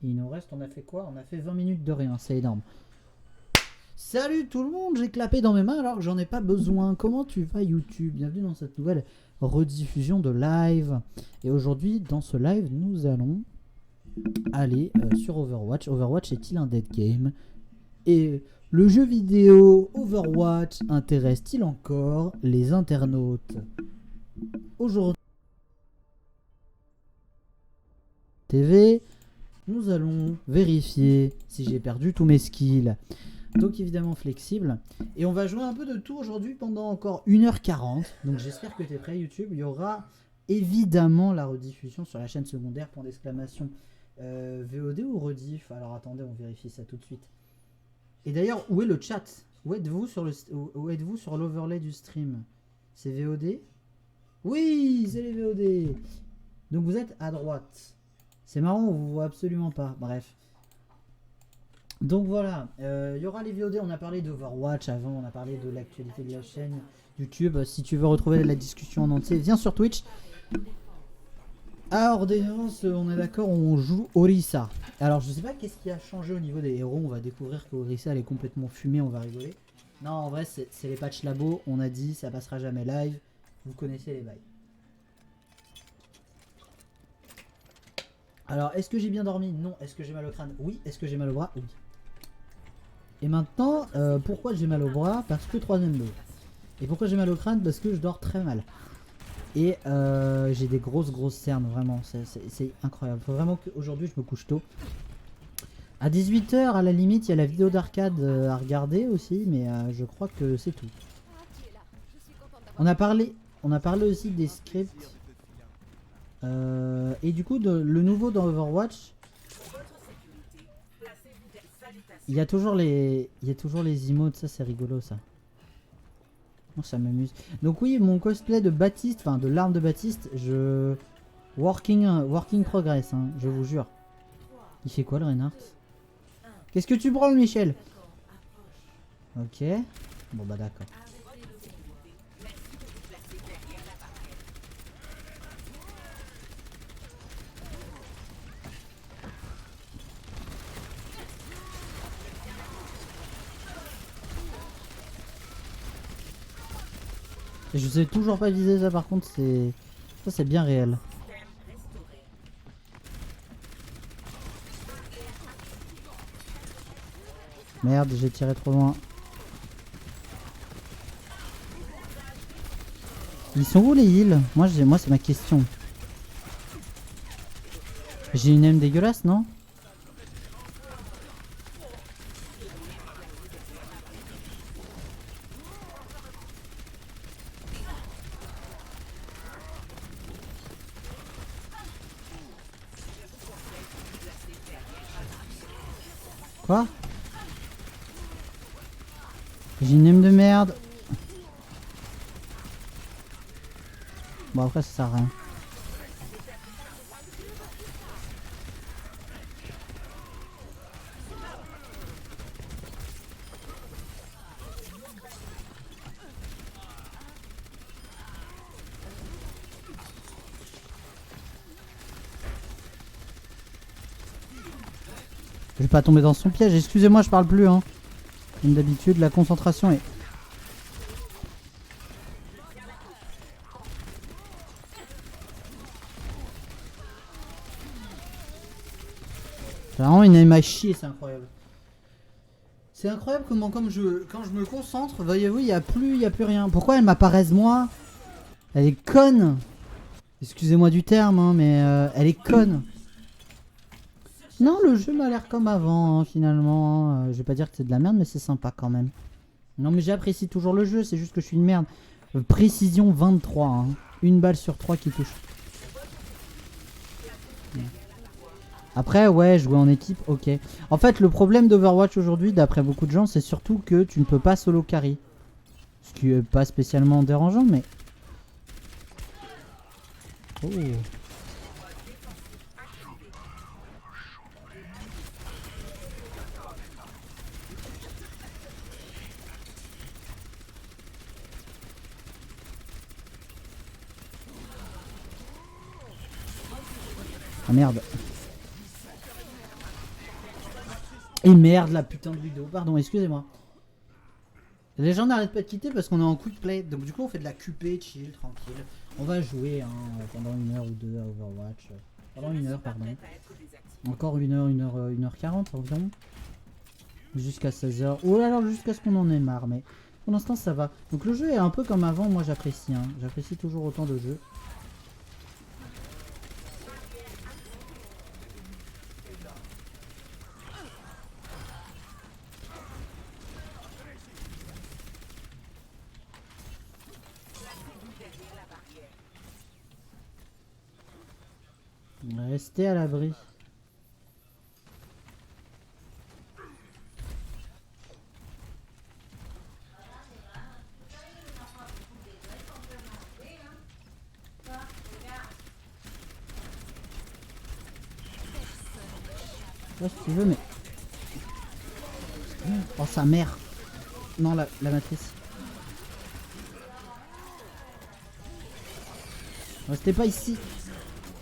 Il nous reste, on a fait quoi? On a fait 20 minutes de rien, c'est énorme. Salut tout le monde, j'ai clapé dans mes mains alors que j'en ai pas besoin. Comment tu vas YouTube? Bienvenue dans cette nouvelle rediffusion de live. Et aujourd'hui, dans ce live, nous allons aller sur Overwatch. Overwatch est-il un dead game? Et le jeu vidéo Overwatch intéresse-t-il encore les internautes? Aujourd'hui, TV, nous allons vérifier si j'ai perdu tous mes skills. Donc évidemment flexible. Et on va jouer un peu de tout aujourd'hui pendant encore 1h40. Donc j'espère que tu es prêt YouTube. Il y aura évidemment la rediffusion sur la chaîne secondaire, point d'exclamation. VOD ou rediff? Alors attendez, on vérifie ça tout de suite. Et d'ailleurs, où est le chat? Où êtes-vous sur l'overlay du stream? C'est VOD? Oui, c'est les VOD. Donc vous êtes à droite. C'est marrant, on vous voit absolument pas. Bref. Donc voilà, il y aura les VOD, on a parlé d'Overwatch avant, on a parlé de l'actualité de la chaîne YouTube. Si tu veux retrouver la discussion en entier, viens sur Twitch. À Ordonnance, on est d'accord, on joue Orisa. Alors je sais pas qu'est-ce qui a changé au niveau des héros, on va découvrir qu'Orisa elle est complètement fumée, on va rigoler. Non, en vrai c'est les patchs labo, on a dit ça passera jamais live, vous connaissez les bails. Alors est-ce que j'ai bien dormi? Non. Est-ce que j'ai mal au crâne? Oui. Est-ce que j'ai mal au bras? Oui. Et maintenant, pourquoi j'ai mal au bras? Parce que 3ème lot. Et pourquoi j'ai mal au crâne? Parce que je dors très mal. Et j'ai des grosses cernes, vraiment. C'est incroyable. Faut vraiment qu'aujourd'hui je me couche tôt. À 18 h, à la limite, il y a la vidéo d'arcade à regarder aussi, mais je crois que c'est tout. On a parlé aussi des scripts. Et du coup, le nouveau dans Overwatch. Il y a toujours les emotes, ça c'est rigolo ça. Oh, ça m'amuse. Donc oui, mon cosplay de Baptiste, enfin de l'arme de Baptiste, working progress, hein, je vous jure. Il fait quoi le Reinhardt? Qu'est-ce que tu branles, Michel? Ok. Bon bah d'accord. Je sais toujours pas viser ça par contre, ça c'est bien réel. Merde, j'ai tiré trop loin. Ils sont où les heals? Moi c'est ma question. J'ai une aime dégueulasse, non? Quoi? J'ai une aime de merde. Bon après ça sert à rien. Je vais pas tomber dans son piège, excusez-moi je parle plus hein. Comme d'habitude la concentration est... C'est vraiment une aime à chier, c'est incroyable. C'est incroyable comment quand je me concentre, voyez-vous, il y a plus rien. Pourquoi elle m'apparaissent moi? Elle est conne. Excusez-moi du terme hein, mais elle est conne. Non, le jeu m'a l'air comme avant, hein, finalement. Hein. Je vais pas dire que c'est de la merde, mais c'est sympa quand même. Non, mais j'apprécie toujours le jeu, c'est juste que je suis une merde. Précision 23, hein. Une balle sur 3 qui touche. Après, ouais, jouer en équipe, ok. En fait, le problème d'Overwatch aujourd'hui, d'après beaucoup de gens, c'est surtout que tu ne peux pas solo carry. Ce qui est pas spécialement dérangeant, mais... Oh. Ah merde. Et merde, la putain de vidéo. Pardon, excusez-moi. Les gens n'arrêtent pas de quitter parce qu'on est en quick play. Donc du coup, on fait de la QP, chill, tranquille. On va jouer hein, pendant 1 heure ou 2 à Overwatch. Pendant 1 heure, pardon. Encore 1 heure, 1h40 environ. Jusqu'à 16h. Ou alors jusqu'à ce qu'on en ait marre. Mais pour l'instant, ça va. Donc le jeu est un peu comme avant. Moi, j'apprécie. Hein. J'apprécie toujours autant de jeux. Restez à l'abri. Ouais, si tu veux, mais... Oh, sa mère. Non, la matrice. Restez pas ici.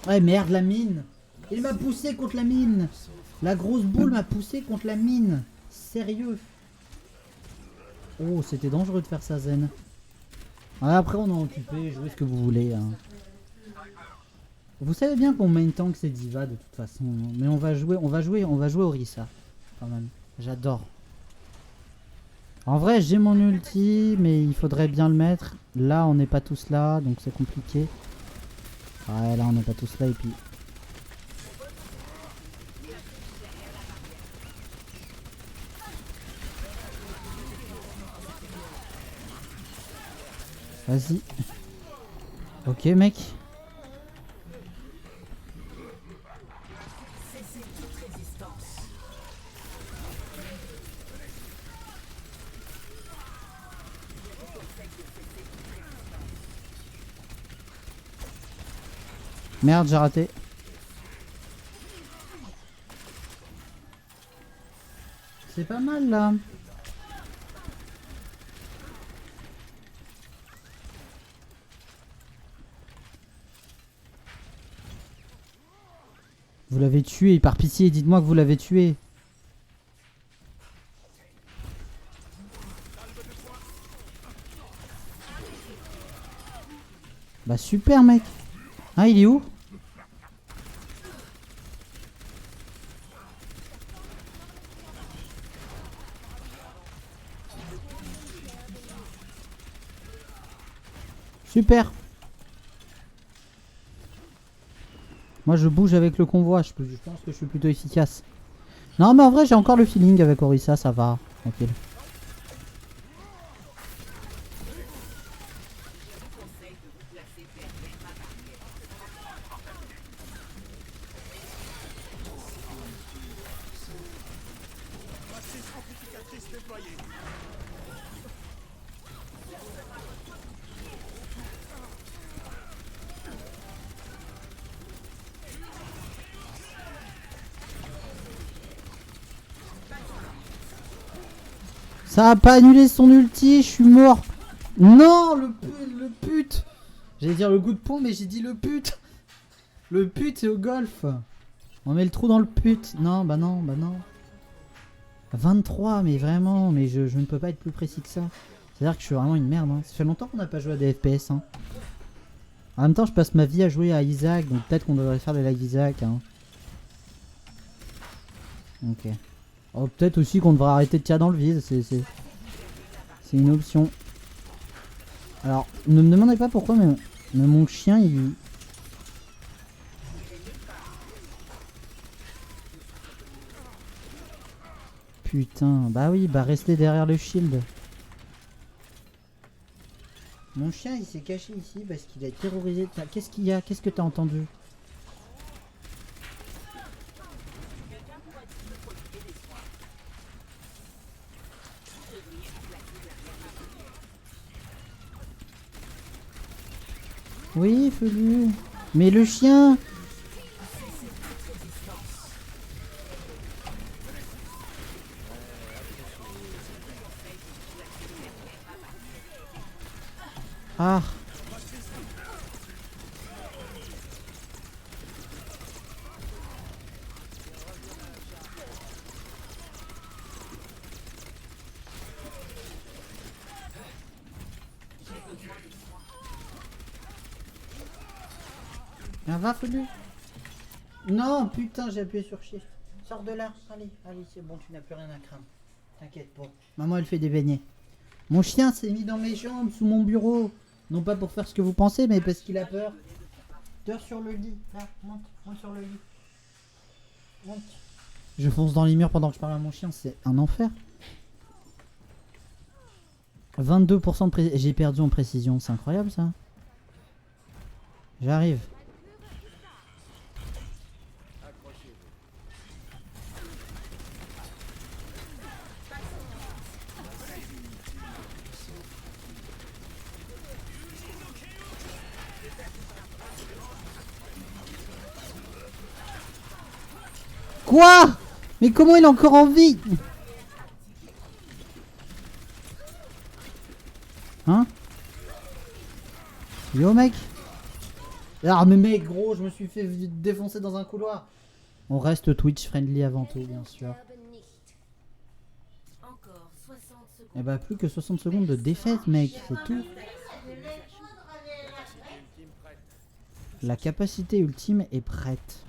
Ouais, merde, la mine. Il m'a poussé contre la mine. La grosse boule m'a poussé contre la mine. Sérieux. Oh, c'était dangereux de faire ça, Zen. Ouais, après, on est occupé. Jouez ce que vous voulez. Hein. Vous savez bien qu'on main tank c'est Diva de toute façon. Hein. Mais on va jouer Orisa. Quand même. J'adore. En vrai, j'ai mon ulti, mais il faudrait bien le mettre. Là, on n'est pas tous là, donc c'est compliqué. Ouais, là, on n'est pas tous là, et puis... Vas-y. Ok, mec. Merde, j'ai raté. C'est pas mal là. Vous l'avez tué, par pitié, dites-moi que vous l'avez tué. Bah super mec. Ah, il est où? Super. Moi je bouge avec le convoi, je pense que je suis plutôt efficace. Non mais en vrai j'ai encore le feeling avec Orisa, ça va, tranquille. Ça a pas annulé son ulti, je suis mort. Non, le pute. J'allais dire le coup de pont, mais j'ai dit le pute. Le pute, c'est au golf. On met le trou dans le pute. Non, bah non, bah non. 23, mais vraiment, mais je ne peux pas être plus précis que ça. C'est-à-dire que je suis vraiment une merde. Hein. Ça fait longtemps qu'on n'a pas joué à des FPS. Hein. En même temps, je passe ma vie à jouer à Isaac, donc peut-être qu'on devrait faire des lives Isaac. Hein. Ok. Oh, peut-être aussi qu'on devrait arrêter de tirer dans le vide, c'est une option. Alors, ne me demandez pas pourquoi, mais mon chien, il... Putain, bah oui, bah restez derrière le shield. Mon chien, il s'est caché ici parce qu'il a terrorisé... Qu'est-ce qu'il y a? Qu'est-ce que t'as entendu? Oui, Felu. Mais le chien... Ah. Va, Felu. Non, putain, j'ai appuyé sur shift. Sors de là. Allez, allez, c'est bon, tu n'as plus rien à craindre. T'inquiète pas. Maman, elle fait des beignets. Mon chien s'est mis dans mes jambes, sous mon bureau. Non pas pour faire ce que vous pensez, mais parce qu'il a peur. Dors sur le lit. Là, monte sur le lit. Monte. Je fonce dans les murs pendant que je parle à mon chien, c'est un enfer. 22% de précision. J'ai perdu en précision, c'est incroyable ça. J'arrive. Quoi? Mais comment il est encore en vie? Hein? Yo mec? Ah mais mec gros, je me suis fait défoncer dans un couloir. On reste Twitch friendly avant tout bien sûr. Et bah plus que 60 secondes de défaite mec, c'est tout. La capacité ultime est prête.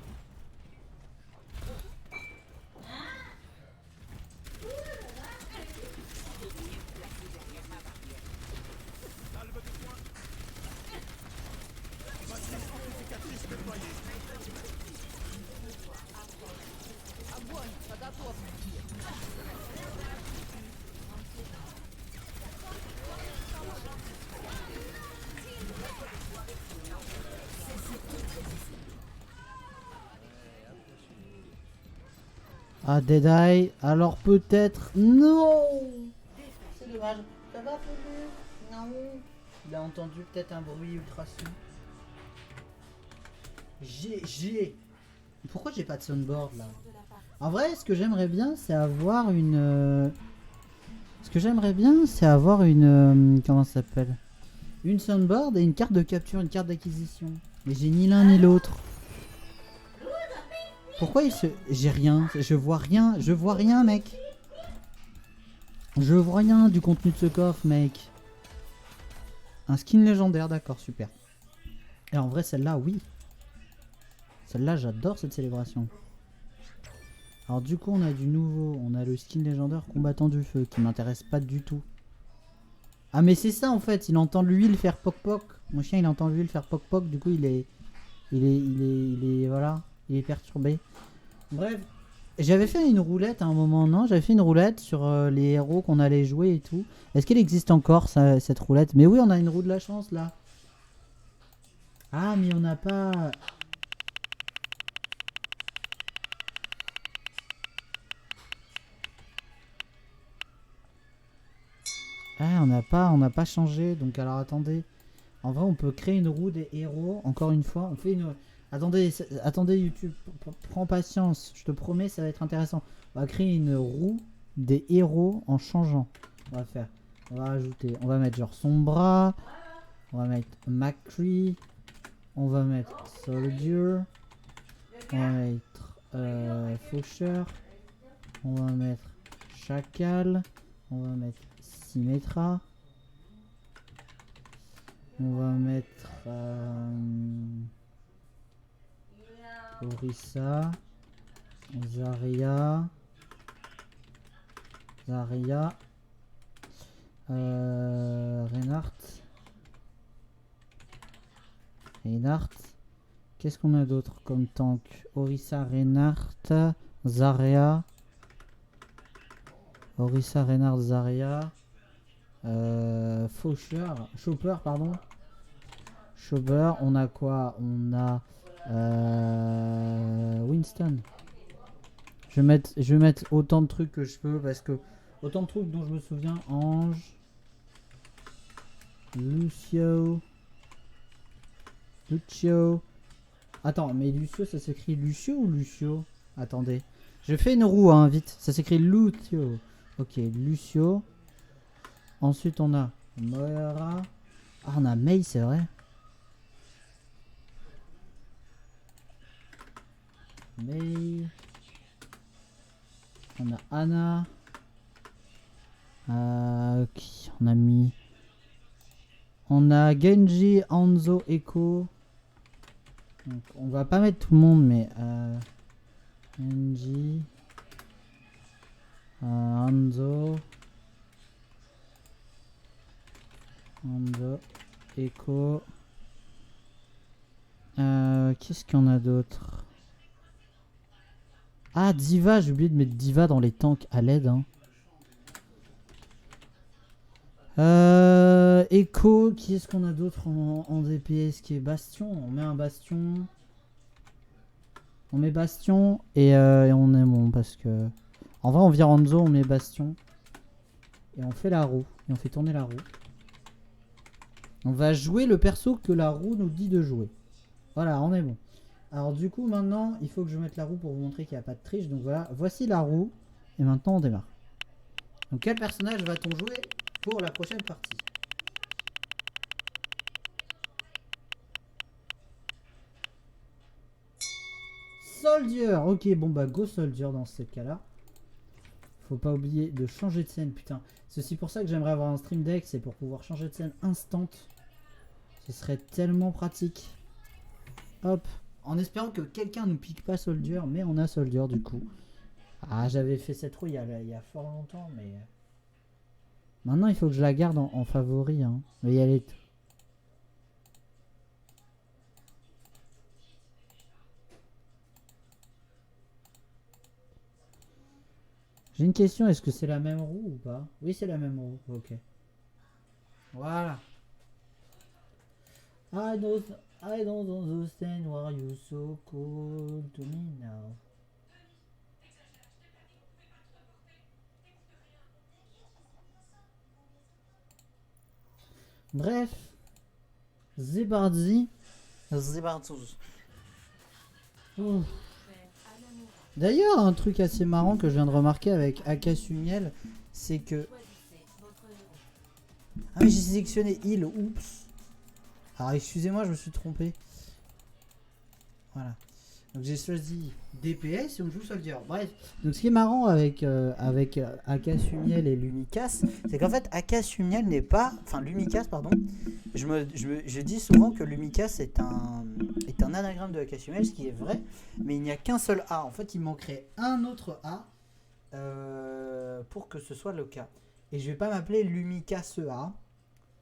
Ah Deadeye, alors peut-être... Non. C'est dommage. Ça va Fébus? Non. Il a entendu peut-être un bruit ultra son. J'ai... Pourquoi j'ai pas de soundboard là? En vrai, ce que j'aimerais bien, c'est avoir une... Ce que j'aimerais bien, c'est avoir une... Comment ça s'appelle? Une soundboard et une carte de capture, une carte d'acquisition. Mais j'ai ni l'un ni l'autre. Pourquoi il se... J'ai rien, je vois rien mec. Je vois rien du contenu de ce coffre mec. Un skin légendaire, d'accord, super. Et en vrai celle-là, oui. Celle-là, j'adore cette célébration. Alors du coup, on a du nouveau. On a le skin légendaire combattant du feu qui m'intéresse pas du tout. Ah mais c'est ça en fait, il entend l'huile faire poc poc. Mon chien il entend l'huile faire poc poc, du coup il est voilà, il est perturbé. Bref, j'avais fait une roulette à un moment, non? J'avais fait une roulette sur les héros qu'on allait jouer et tout. Est-ce qu'elle existe encore cette roulette? Mais oui, on a une roue de la chance là. Ah mais on n'a pas... Ah on n'a pas changé, donc alors attendez. En vrai on peut créer une roue des héros, encore une fois, on fait une... Attendez YouTube, prends patience, je te promets ça va être intéressant. On va créer une roue des héros en changeant. On va ajouter, on va mettre genre son bras, on va mettre McCree, on va mettre Soldier, on va mettre Faucheur, on va mettre Chacal, on va mettre Symmetra, on va mettre Orisa, Zarya, Reinhardt. Qu'est-ce qu'on a d'autre comme tank? Orisa, Reinhardt, Zarya. Orisa, Reinhardt, Zarya. Chopper, pardon. Chopper, on a quoi? On a Winston. Je vais mettre autant de trucs que je peux parce que autant de trucs dont je me souviens. Ange, Lucio. Attends, mais Lucio, ça s'écrit Lucio ou Lucio? Attendez. Je fais une roue, hein, vite. Ça s'écrit Lucio. Ok, Lucio. Ensuite, on a Moira. Ah, on a Mei, c'est vrai. Mei. On a Anna. Ok, on a mis... On a Genji, Hanzo, Echo. Donc, on va pas mettre tout le monde, mais NJ, Hanzo, Echo. Qu'est-ce qu'il y en a d'autre? Ah, Diva, j'ai oublié de mettre Diva dans les tanks à l'aide. Hein. Echo, qui est-ce qu'on a d'autre en DPS qui est Bastion? On met un Bastion. On met Bastion et on est bon parce que... En vrai, on vire Hanzo, on met Bastion. Et on fait la roue. Et on fait tourner la roue. On va jouer le perso que la roue nous dit de jouer. Voilà, on est bon. Alors du coup, maintenant, il faut que je mette la roue pour vous montrer qu'il n'y a pas de triche. Donc voilà, voici la roue. Et maintenant, on démarre. Donc quel personnage va-t-on jouer pour la prochaine partie? Soldier. Ok, bon bah go Soldier dans ce cas-là. Faut pas oublier de changer de scène, putain. C'est aussi pour ça que j'aimerais avoir un stream deck, c'est pour pouvoir changer de scène instant. Ce serait tellement pratique. Hop. En espérant que quelqu'un nous pique pas Soldier, mais on a Soldier du coup. Ah, j'avais fait cette roue il y a fort longtemps, mais... Maintenant, il faut que je la garde en favori. Hein. Mais elle est... J'ai une question, est-ce que c'est la même roue ou pas? Oui, c'est la même roue, ok. Voilà. I don't understand why you so cold to me now. Bref. Zebardi. D'ailleurs, un truc assez marrant que je viens de remarquer avec Akasumiel, c'est que... Ah mais j'ai sélectionné heal, oups. Alors excusez-moi, je me suis trompé. Voilà. Donc j'ai choisi DPS et on joue Soldier. Bref. Donc ce qui est marrant avec Akasumiel et Lumicas, c'est qu'en fait Akasumiel n'est pas... Enfin Lumicas, pardon. Je dis souvent que Lumicas est un anagramme de Akasumiel, ce qui est vrai. Mais il n'y a qu'un seul A. En fait, il manquerait un autre A pour que ce soit le cas. Et je vais pas m'appeler Lumicas A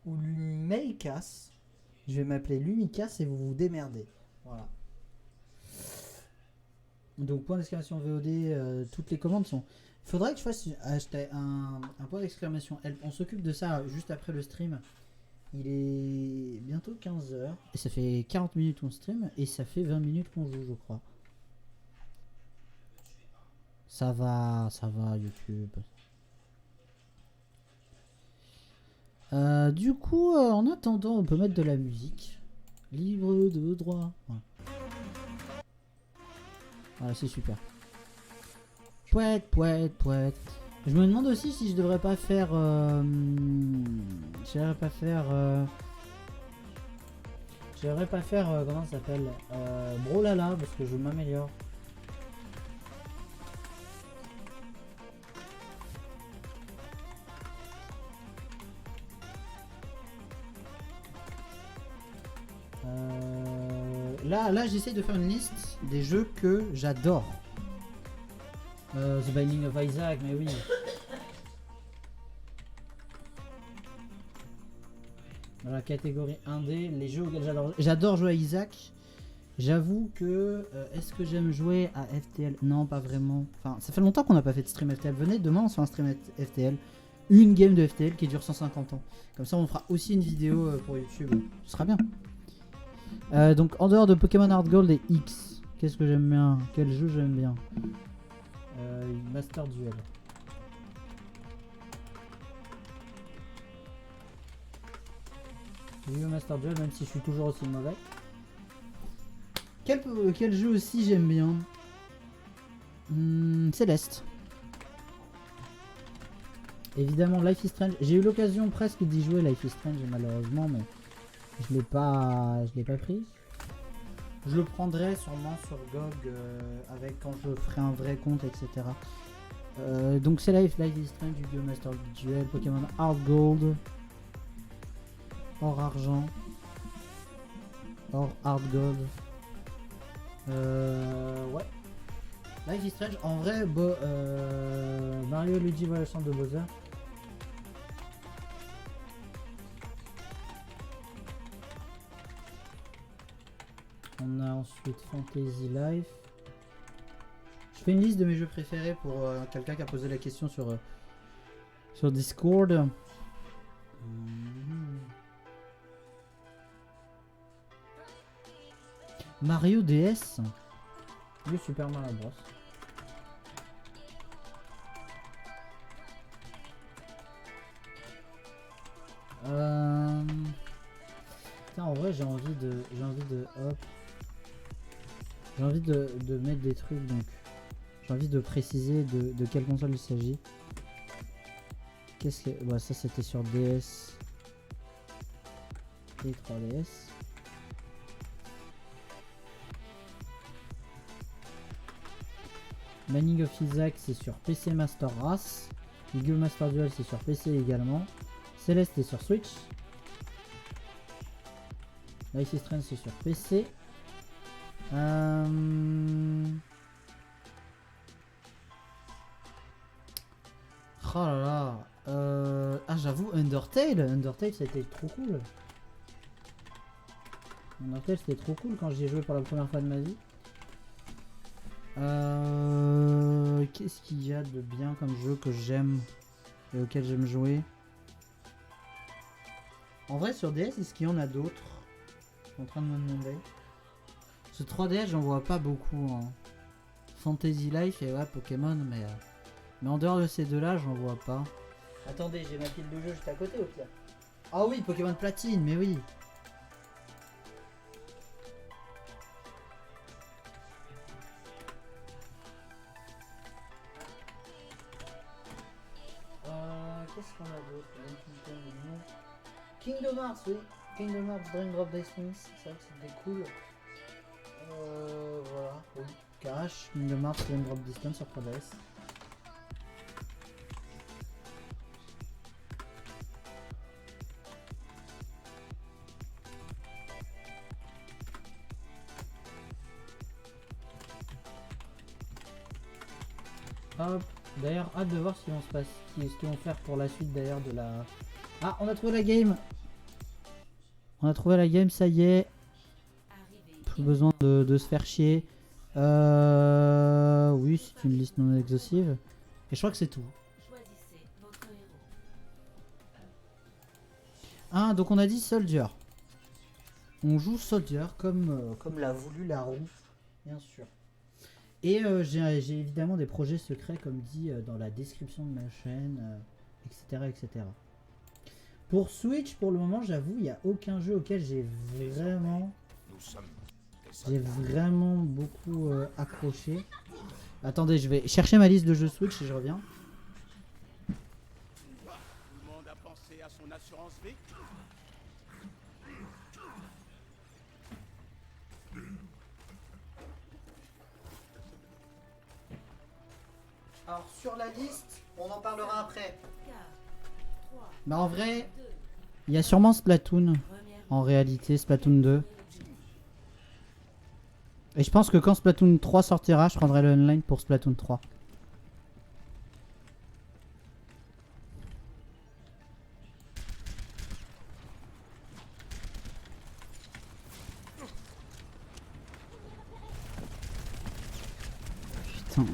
ou Lumicas. Je vais m'appeler Lumicas et vous vous démerdez. Voilà. Donc point d'exclamation VOD, toutes les commandes sont... Il faudrait que je fasse un point d'exclamation help. On s'occupe de ça juste après le stream. Il est bientôt 15h. Et ça fait 40 minutes qu'on stream. Et ça fait 20 minutes qu'on joue, je crois. Ça va YouTube. Du coup, en attendant, on peut mettre de la musique. Libre de droit. Voilà. Voilà, c'est super. Pouette. Je me demande aussi si je devrais pas faire... comment ça s'appelle Brolala, parce que je m'améliore. Là j'essaie de faire une liste des jeux que j'adore. The Binding of Isaac, mais oui. Dans la catégorie 1D, les jeux auxquels j'adore. J'adore jouer à Isaac. J'avoue que... est-ce que j'aime jouer à FTL? Non, pas vraiment. Enfin, ça fait longtemps qu'on n'a pas fait de stream FTL. Venez, demain on se fait un stream FTL. Une game de FTL qui dure 150 ans. Comme ça on fera aussi une vidéo pour YouTube. Ce sera bien. Donc en dehors de Pokémon Heart Gold et X, qu'est-ce que j'aime bien? Quel jeu j'aime bien? Master Duel. J'ai eu Master Duel même si je suis toujours aussi mauvais. Quel jeu aussi j'aime bien? Céleste. Évidemment Life is Strange. J'ai eu l'occasion presque d'y jouer Life is Strange malheureusement, mais je l'ai pas pris. Je le prendrai sûrement sur GOG avec quand je ferai un vrai compte, etc. Donc c'est Life is Strange, Yu-Gi-Oh! Master Duel, Pokémon Heart Gold, Or Argent, Or Heart Gold. Ouais. Life is Strange, en vrai, Mario Luigi voit le centre de Bowser. On a ensuite Fantasy Life. Je fais une liste de mes jeux préférés pour quelqu'un qui a posé la question sur Discord. Mario DS. Le Super Mario Bros. Putain, en vrai, j'ai envie de hop. J'ai envie de mettre des trucs, donc j'ai envie de préciser de quelle console il s'agit. Qu'est-ce que... Bah, ça c'était sur DS et 3DS. Mining of Isaac c'est sur PC Master Race. Eagle Master Duel c'est sur PC également. Celeste est sur Switch. Life is Strange c'est sur PC. Oh là là. Ah j'avoue Undertale c'était trop cool. Undertale c'était trop cool quand j'y ai joué pour la première fois de ma vie. Qu'est-ce qu'il y a de bien comme jeu que j'aime et auquel j'aime jouer? En vrai sur DS est-ce qu'il y en a d'autres? Je suis en train de me demander. Ce 3DS j'en vois pas beaucoup hein. Fantasy Life et ouais Pokémon mais en dehors de ces deux là j'en vois pas. Attendez j'ai ma pile de jeu juste à côté au pire. Ah oui Pokémon Platine mais oui. Qu'est-ce qu'on a d'autre? Kingdom Hearts, oui. Kingdom Hearts Dream Drop Distance, c'est vrai que c'était cool. Voilà, oui. Cash, Kingdom Hearts Dream Drop Distance sur 3DS. Hop, d'ailleurs, hâte de voir ce qu'ils vont se passer, ce qu'ils vont faire pour la suite d'ailleurs de la. Ah, on a trouvé la game! On a trouvé la game, ça y est. Plus besoin de se faire chier. Oui, c'est une liste non exhaustive. Et je crois que c'est tout. Ah, donc on a dit Soldier. On joue Soldier comme l'a voulu la roue, bien sûr. Et j'ai évidemment des projets secrets, comme dit dans la description de ma chaîne, etc., etc. Pour Switch, pour le moment, j'avoue, il n'y a aucun jeu auquel j'ai vraiment beaucoup accroché. Attendez, je vais chercher ma liste de jeux Switch et je reviens. Tout le monde a pensé à son assurance vie. Alors sur la liste, on en parlera après. Bah en vrai, il y a sûrement Splatoon. En réalité, Splatoon 2. Et je pense que quand Splatoon 3 sortira, je prendrai le online pour Splatoon 3. Putain.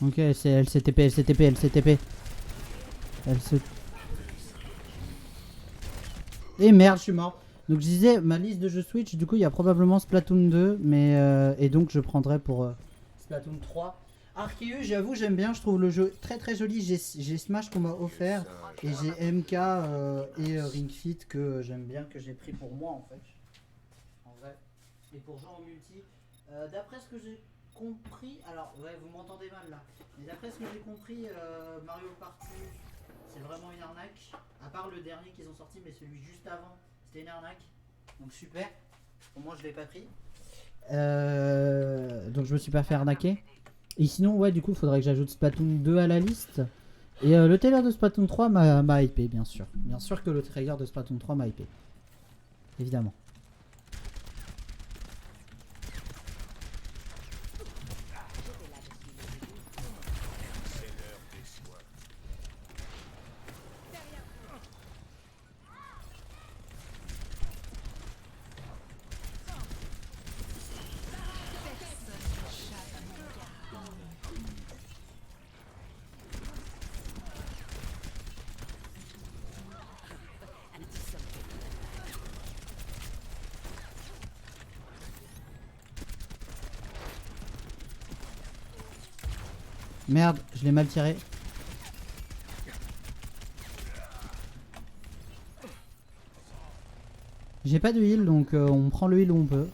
Ok, c'est LCTP. Et merde, je suis mort. Donc je disais, ma liste de jeux Switch, du coup il y a probablement Splatoon 2, mais et donc je prendrai pour Splatoon 3. Arceus, j'avoue, j'aime bien, je trouve le jeu très très joli. J'ai Smash qu'on m'a offert et j'ai MK et Ring Fit que j'aime bien, que j'ai pris pour moi en fait. En vrai. Et pour jouer en multi. D'après ce que j'ai compris, alors ouais, vous m'entendez mal là, mais d'après ce que j'ai compris, Mario Party c'est vraiment une arnaque. À part le dernier qu'ils ont sorti, mais celui juste avant, c'était une arnaque. Donc super. Au moins je l'ai pas pris. Donc je me suis pas fait arnaquer. Et sinon ouais du coup il faudrait que j'ajoute Splatoon 2 à la liste. Et le trailer de Splatoon 3 m'a hypé bien sûr. Bien sûr que le trailer de Splatoon 3 m'a hypé. Évidemment. Merde, je l'ai mal tiré. J'ai pas de heal donc on prend le heal où on peut.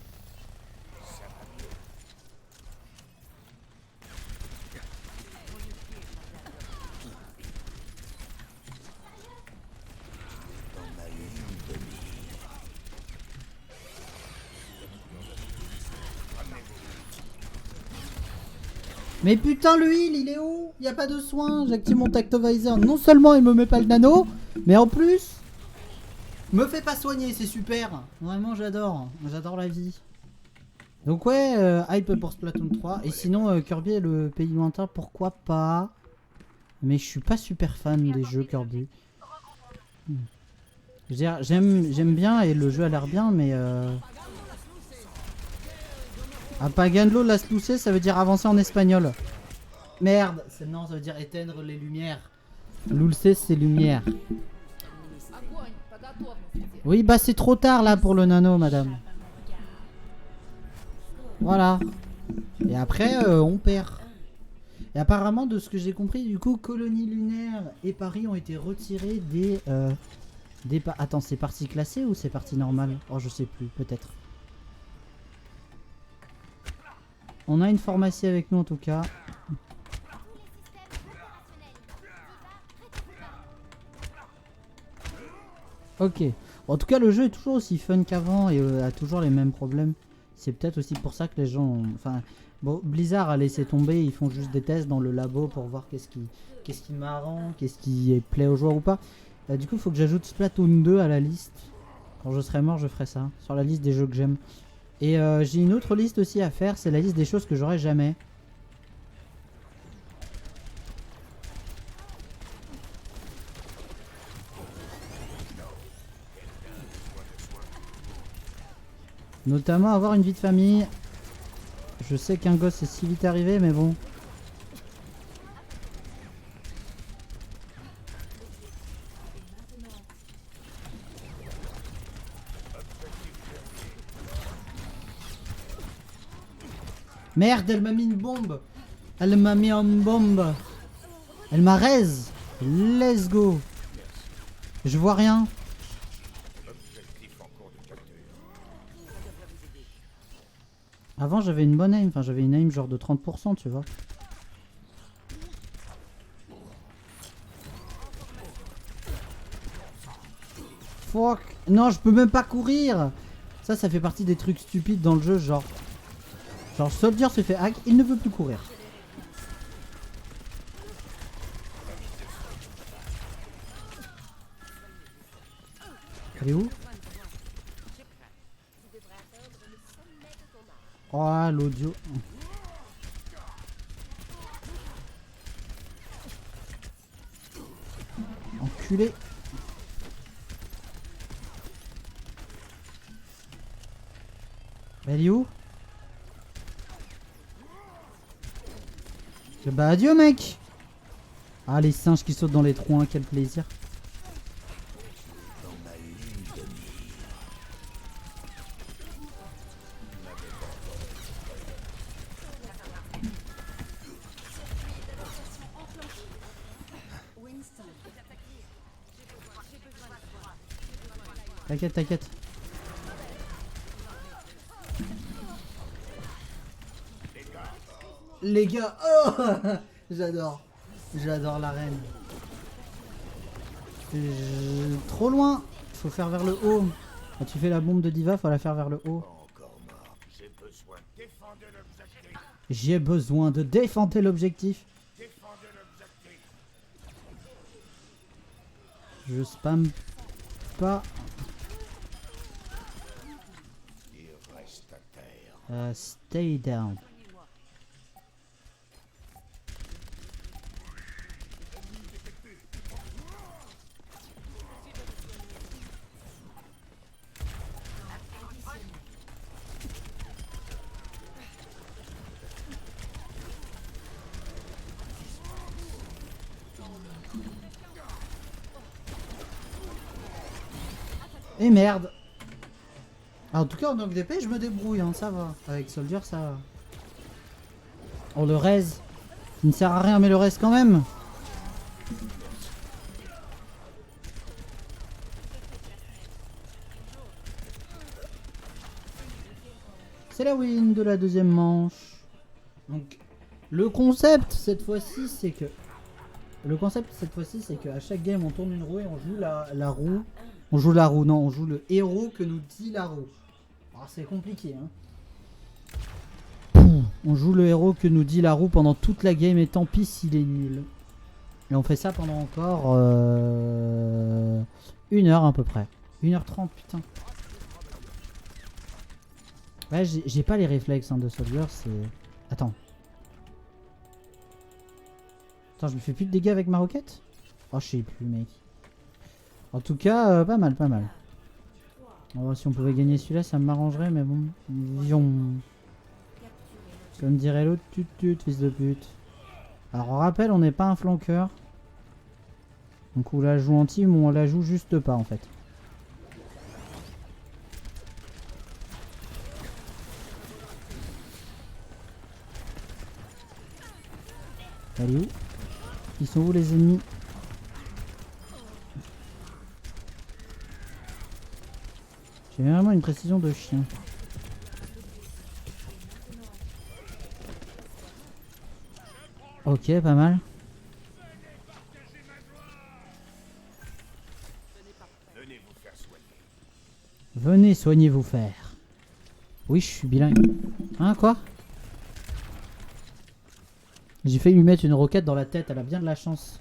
Mais putain le heal il est où? Y a pas de soin, j'active mon Tactovisor. Non seulement il me met pas le nano, mais en plus me fait pas soigner, c'est super. Vraiment j'adore, j'adore la vie. Donc ouais, hype pour Splatoon 3. Et sinon Kirby et le pays lointain, pourquoi pas. Mais je suis pas super fan des jeux Kirby. Je veux dire, j'aime bien et le jeu a l'air bien, mais Apaganlo las luces, ça veut dire avancer en espagnol. Merde, non, ça veut dire éteindre les lumières. Lulces, c'est lumière. Oui, bah c'est trop tard là pour le nano, madame. Voilà. Et après, on perd. Et apparemment, de ce que j'ai compris, du coup, Colonie Lunaire et Paris ont été retirés des... Attends, c'est partie classée ou c'est partie normale? Oh, je sais plus, peut-être. On a une pharmacie avec nous en tout cas. Ok. En tout cas, le jeu est toujours aussi fun qu'avant et a toujours les mêmes problèmes. C'est peut-être aussi pour ça que les gens... Enfin, bon, Blizzard a laissé tomber. Ils font juste des tests dans le labo pour voir qu'est-ce qui marrant, qu'est-ce qui plaît aux joueurs ou pas. Du coup, il faut que j'ajoute Splatoon 2 à la liste. Quand je serai mort, je ferai ça. Sur la liste des jeux que j'aime. Et j'ai une autre liste aussi à faire. C'est la liste des choses que j'aurai jamais. Notamment avoir une vie de famille. Je sais qu'un gosse est si vite arrivé, mais bon. Merde, elle m'a mis une bombe. Elle m'a mis une bombe. Elle m'a raise. Let's go. Je vois rien. Avant j'avais une bonne aim, enfin j'avais une aim genre de 30%, tu vois. Fuck. Non, je peux même pas courir. Ça fait partie des trucs stupides dans le jeu, genre Soldier se fait hack, il ne veut plus courir. Elle est où? Oh, l'audio. Enculé. Elle est où? Bah adieu mec. Ah les singes qui sautent dans les trous, hein, quel plaisir. T'inquiète, t'inquiète. Les gars, oh j'adore. J'adore l'arène. Trop loin. Faut faire vers le haut. Quand tu fais la bombe de Diva, faut la faire vers le haut. Encore mort. J'ai besoin. Défendez l'objectif. J'ai besoin de défendre l'objectif. Défendez l'objectif. Je spam pas. Il reste à terre. Stay down. Et merde. En tout cas en manque d'épée je me débrouille hein, ça va. Avec Soldier ça va. Oh le raise. Il ne sert à rien mais le raise quand même. C'est la win de la deuxième manche. Donc le concept cette fois-ci c'est que à chaque game on tourne une roue et on joue la roue. On joue la roue, non, on joue le héros que nous dit la roue. Alors c'est compliqué hein. On joue le héros que nous dit la roue pendant toute la game et tant pis s'il est nul. Et on fait ça pendant encore 1h à peu près. 1h30 putain. Ouais j'ai pas les réflexes hein, de Soldier, c'est... Attends. Attends, je me fais plus de dégâts avec ma roquette? Oh je sais plus mec. En tout cas, pas mal, pas mal. On va voir si on pouvait gagner celui-là, ça m'arrangerait, mais bon. Vision. Comme dirait l'autre, tut fils de pute. Alors on rappelle, on n'est pas un flanqueur. Donc on la joue en team ou on la joue juste pas en fait. Allez où? Ils sont où les ennemis? J'ai vraiment une précision de chien. Ok, pas mal. Venez vous faire soigner. Venez soigner vous faire. Oui, je suis bilingue. Hein, quoi? J'ai failli lui mettre une roquette dans la tête, elle a bien de la chance.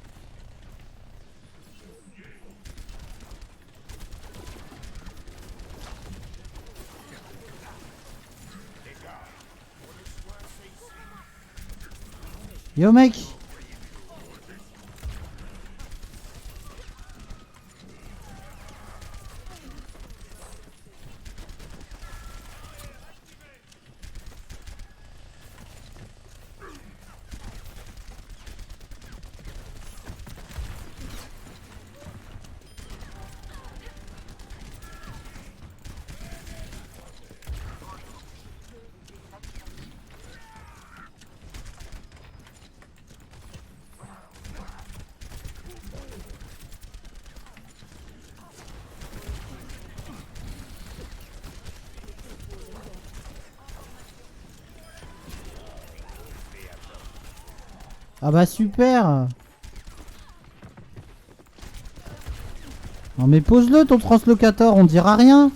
Yo mec! Ah bah super! Non mais pose-le ton translocator, on dira rien!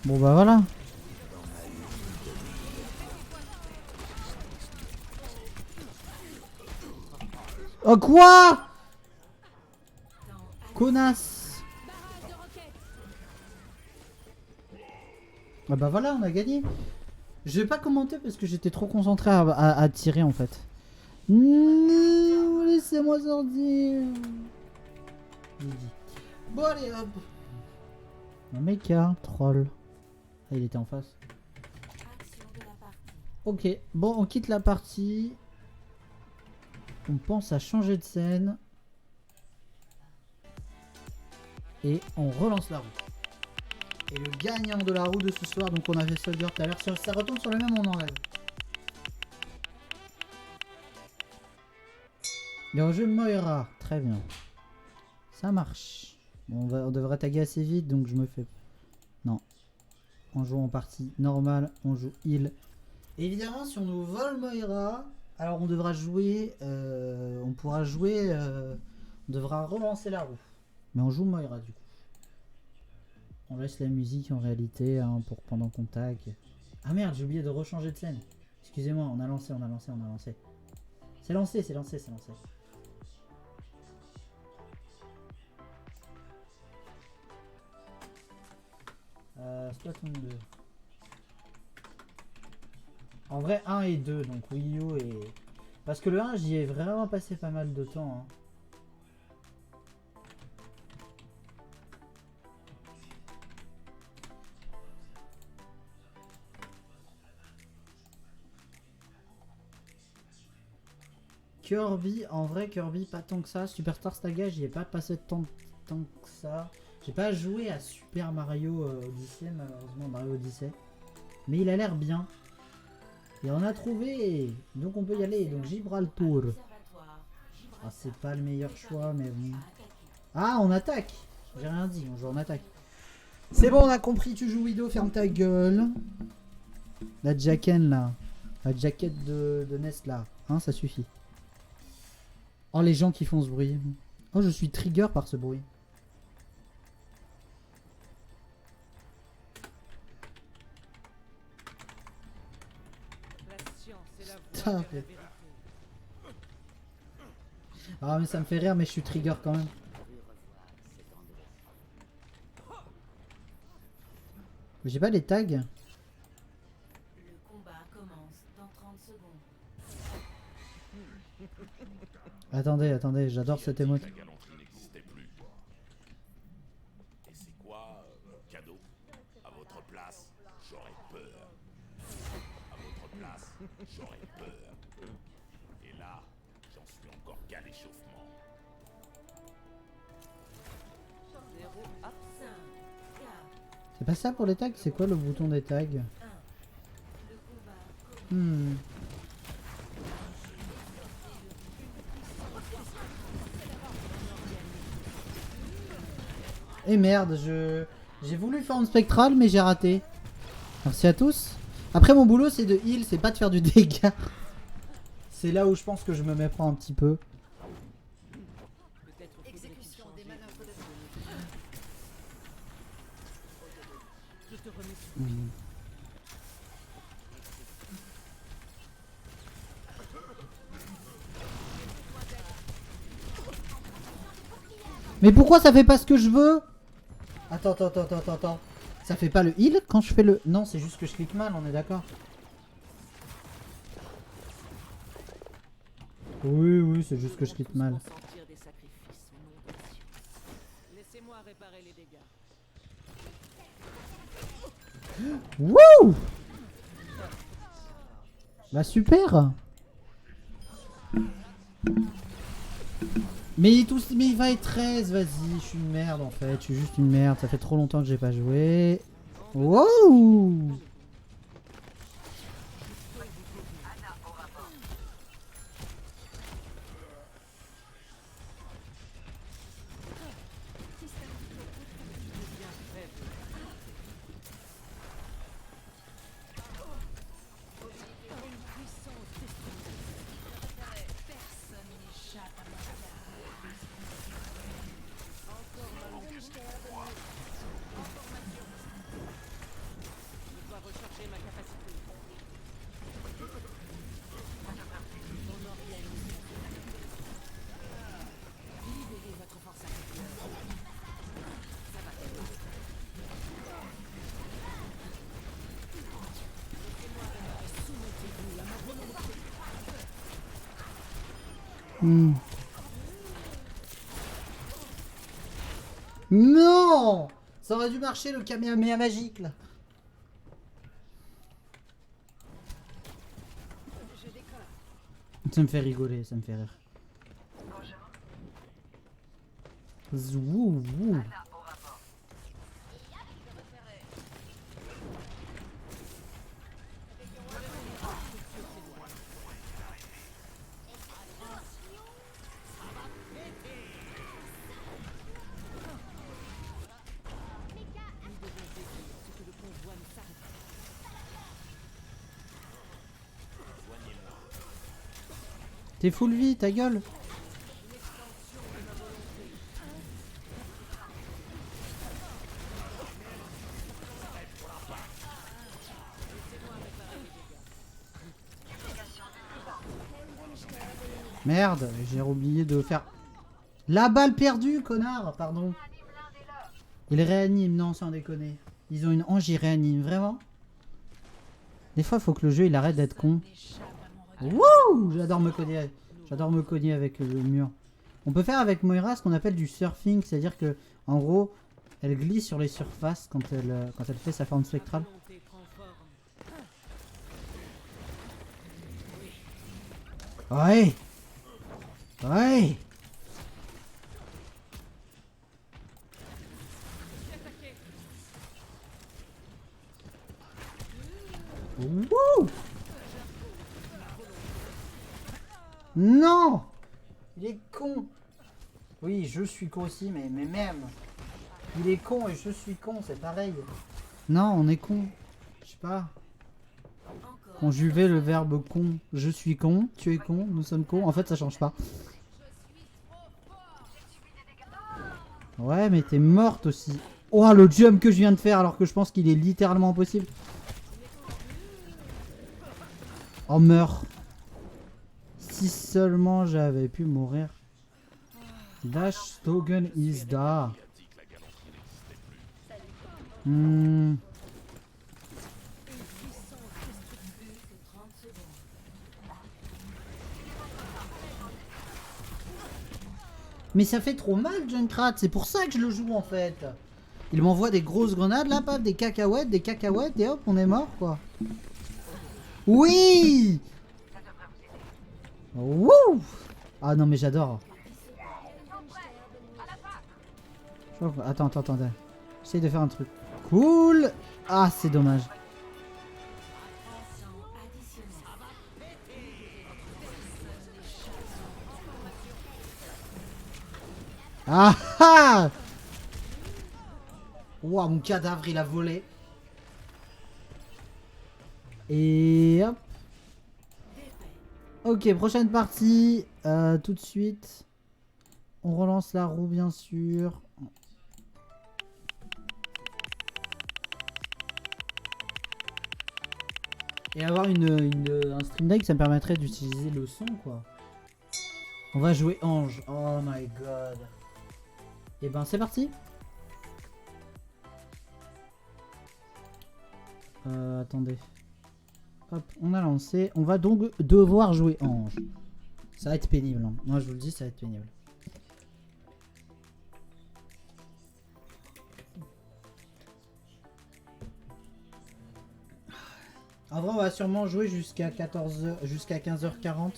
Bon bah voilà. Oh quoi? Connasse. Ah bah voilà, on a gagné. Je vais pas commenter parce que j'étais trop concentré à tirer en fait. Non, laissez-moi sortir. Bon allez hop. Un mecha, troll. Ah, il était en face. Ok, bon on quitte la partie. On pense à changer de scène. Et on relance la roue. Et le gagnant de la roue de ce soir, donc on a fait Soldier tout à l'heure, si ça retombe sur le même, on enlève. Il y a un jeu Moira, très bien. Ça marche. Bon, on devrait taguer assez vite, donc je me fais... Non. On joue en partie normale, on joue heal. Évidemment, si on nous vole Moira, alors on devra jouer... on pourra jouer... on devra relancer la roue. Mais on joue Moira du coup. On laisse la musique en réalité hein, pour pendant qu'on tag. Ah merde, j'ai oublié de rechanger de scène. Excusez-moi, on a lancé. C'est lancé. Splatoon 2. En vrai 1 et 2, donc Wii U et... Parce que le 1 j'y ai vraiment passé pas mal de temps. Hein. Kirby, en vrai Kirby pas tant que ça. Superstar Saga j'y ai pas passé tant que ça. J'ai pas joué à Super Mario Odyssey malheureusement, Mario Odyssey. Mais il a l'air bien. Et on a trouvé. Donc on peut y aller. Donc Gibraltar. Ah, c'est pas le meilleur choix mais bon. Ah on attaque. J'ai rien dit, on joue en attaque. C'est bon on a compris, tu joues Widow, ferme ta gueule. La Jacken là. La jaquette de Nest là. Hein ça suffit. Oh les gens qui font ce bruit. Oh je suis trigger par ce bruit. Ah mais ça me fait rire mais je suis trigger quand même. J'ai pas les tags. Le combat commence dans 30 secondes. Attendez, j'adore cette émote. La galanterie n'existait plus. Et c'est quoi cadeau? À votre place, j'aurais peur. À votre place, j'aurais peur. Et là, j'en suis encore qu'à l'échauffement. 0 à 5, 4, C'est pas ça pour les tags? C'est quoi le bouton des tags? 1. Le combat Hmm. Et merde, j'ai voulu faire une spectrale mais j'ai raté. Merci à tous. Après mon boulot c'est de heal, c'est pas de faire du dégât. C'est là où je pense que je me méprends un petit peu. exécution des manœuvres de Mais pourquoi ça fait pas ce que je veux? Attends. Ça fait pas le heal quand je fais le... Non, c'est juste que je clique mal, on est d'accord. Oui, c'est juste que je clique mal. consentir des sacrifices au nom de Dieu. Laissez-moi réparer les dégâts. Wouh! Bah super! Mais il va être 13, vas-y, je suis une merde en fait, je suis juste une merde, ça fait trop longtemps que j'ai pas joué. Wow! Non! Ça aurait dû marcher le Kamehameha magique là. Ça me fait rigoler, ça me fait rire. Zou. T'es full vie, ta gueule. Merde, j'ai oublié de faire... La balle perdue, connard, pardon. Il réanime, non, sans déconner. Ils ont une hanche, ils réaniment, vraiment. Des fois, faut que le jeu, il arrête d'être con. Wouh! J'adore me cogner. J'adore me cogner avec le mur. On peut faire avec Moira ce qu'on appelle du surfing, c'est-à-dire que, en gros, elle glisse sur les surfaces quand elle fait sa forme spectrale. Ouais! Ouais! Wouh! Non! Il est con! Oui, je suis con aussi, mais même. Il est con et je suis con, c'est pareil. Non, on est con. Je sais pas. Conjuguer le verbe con. Je suis con, tu es con, nous sommes cons. En fait, ça change pas. Ouais, mais t'es morte aussi. Oh, le jump que je viens de faire alors que je pense qu'il est littéralement impossible. Oh, meurs. Si seulement j'avais pu mourir. Dash Stogen is da. Mais ça fait trop mal, Junkrat, c'est pour ça que je le joue en fait. Il m'envoie des grosses grenades, là, paf, des cacahuètes, et hop, on est mort, quoi. Oui! Wouh! Ah non, mais j'adore. Attends. J'essaye de faire un truc cool. Ah, c'est dommage. Ah ah! Ouah, mon cadavre, il a volé. Et hop. Ok, prochaine partie. Tout de suite. On relance la roue, bien sûr. Et avoir un stream deck, ça me permettrait d'utiliser le son, quoi. On va jouer Ange. Oh my god. Et ben, c'est parti. Attendez. Hop, on a lancé. On va donc devoir jouer Ange. Ça va être pénible. Hein. Moi, je vous le dis, ça va être pénible. En vrai, on va sûrement jouer jusqu'à 14h, jusqu'à 15h40.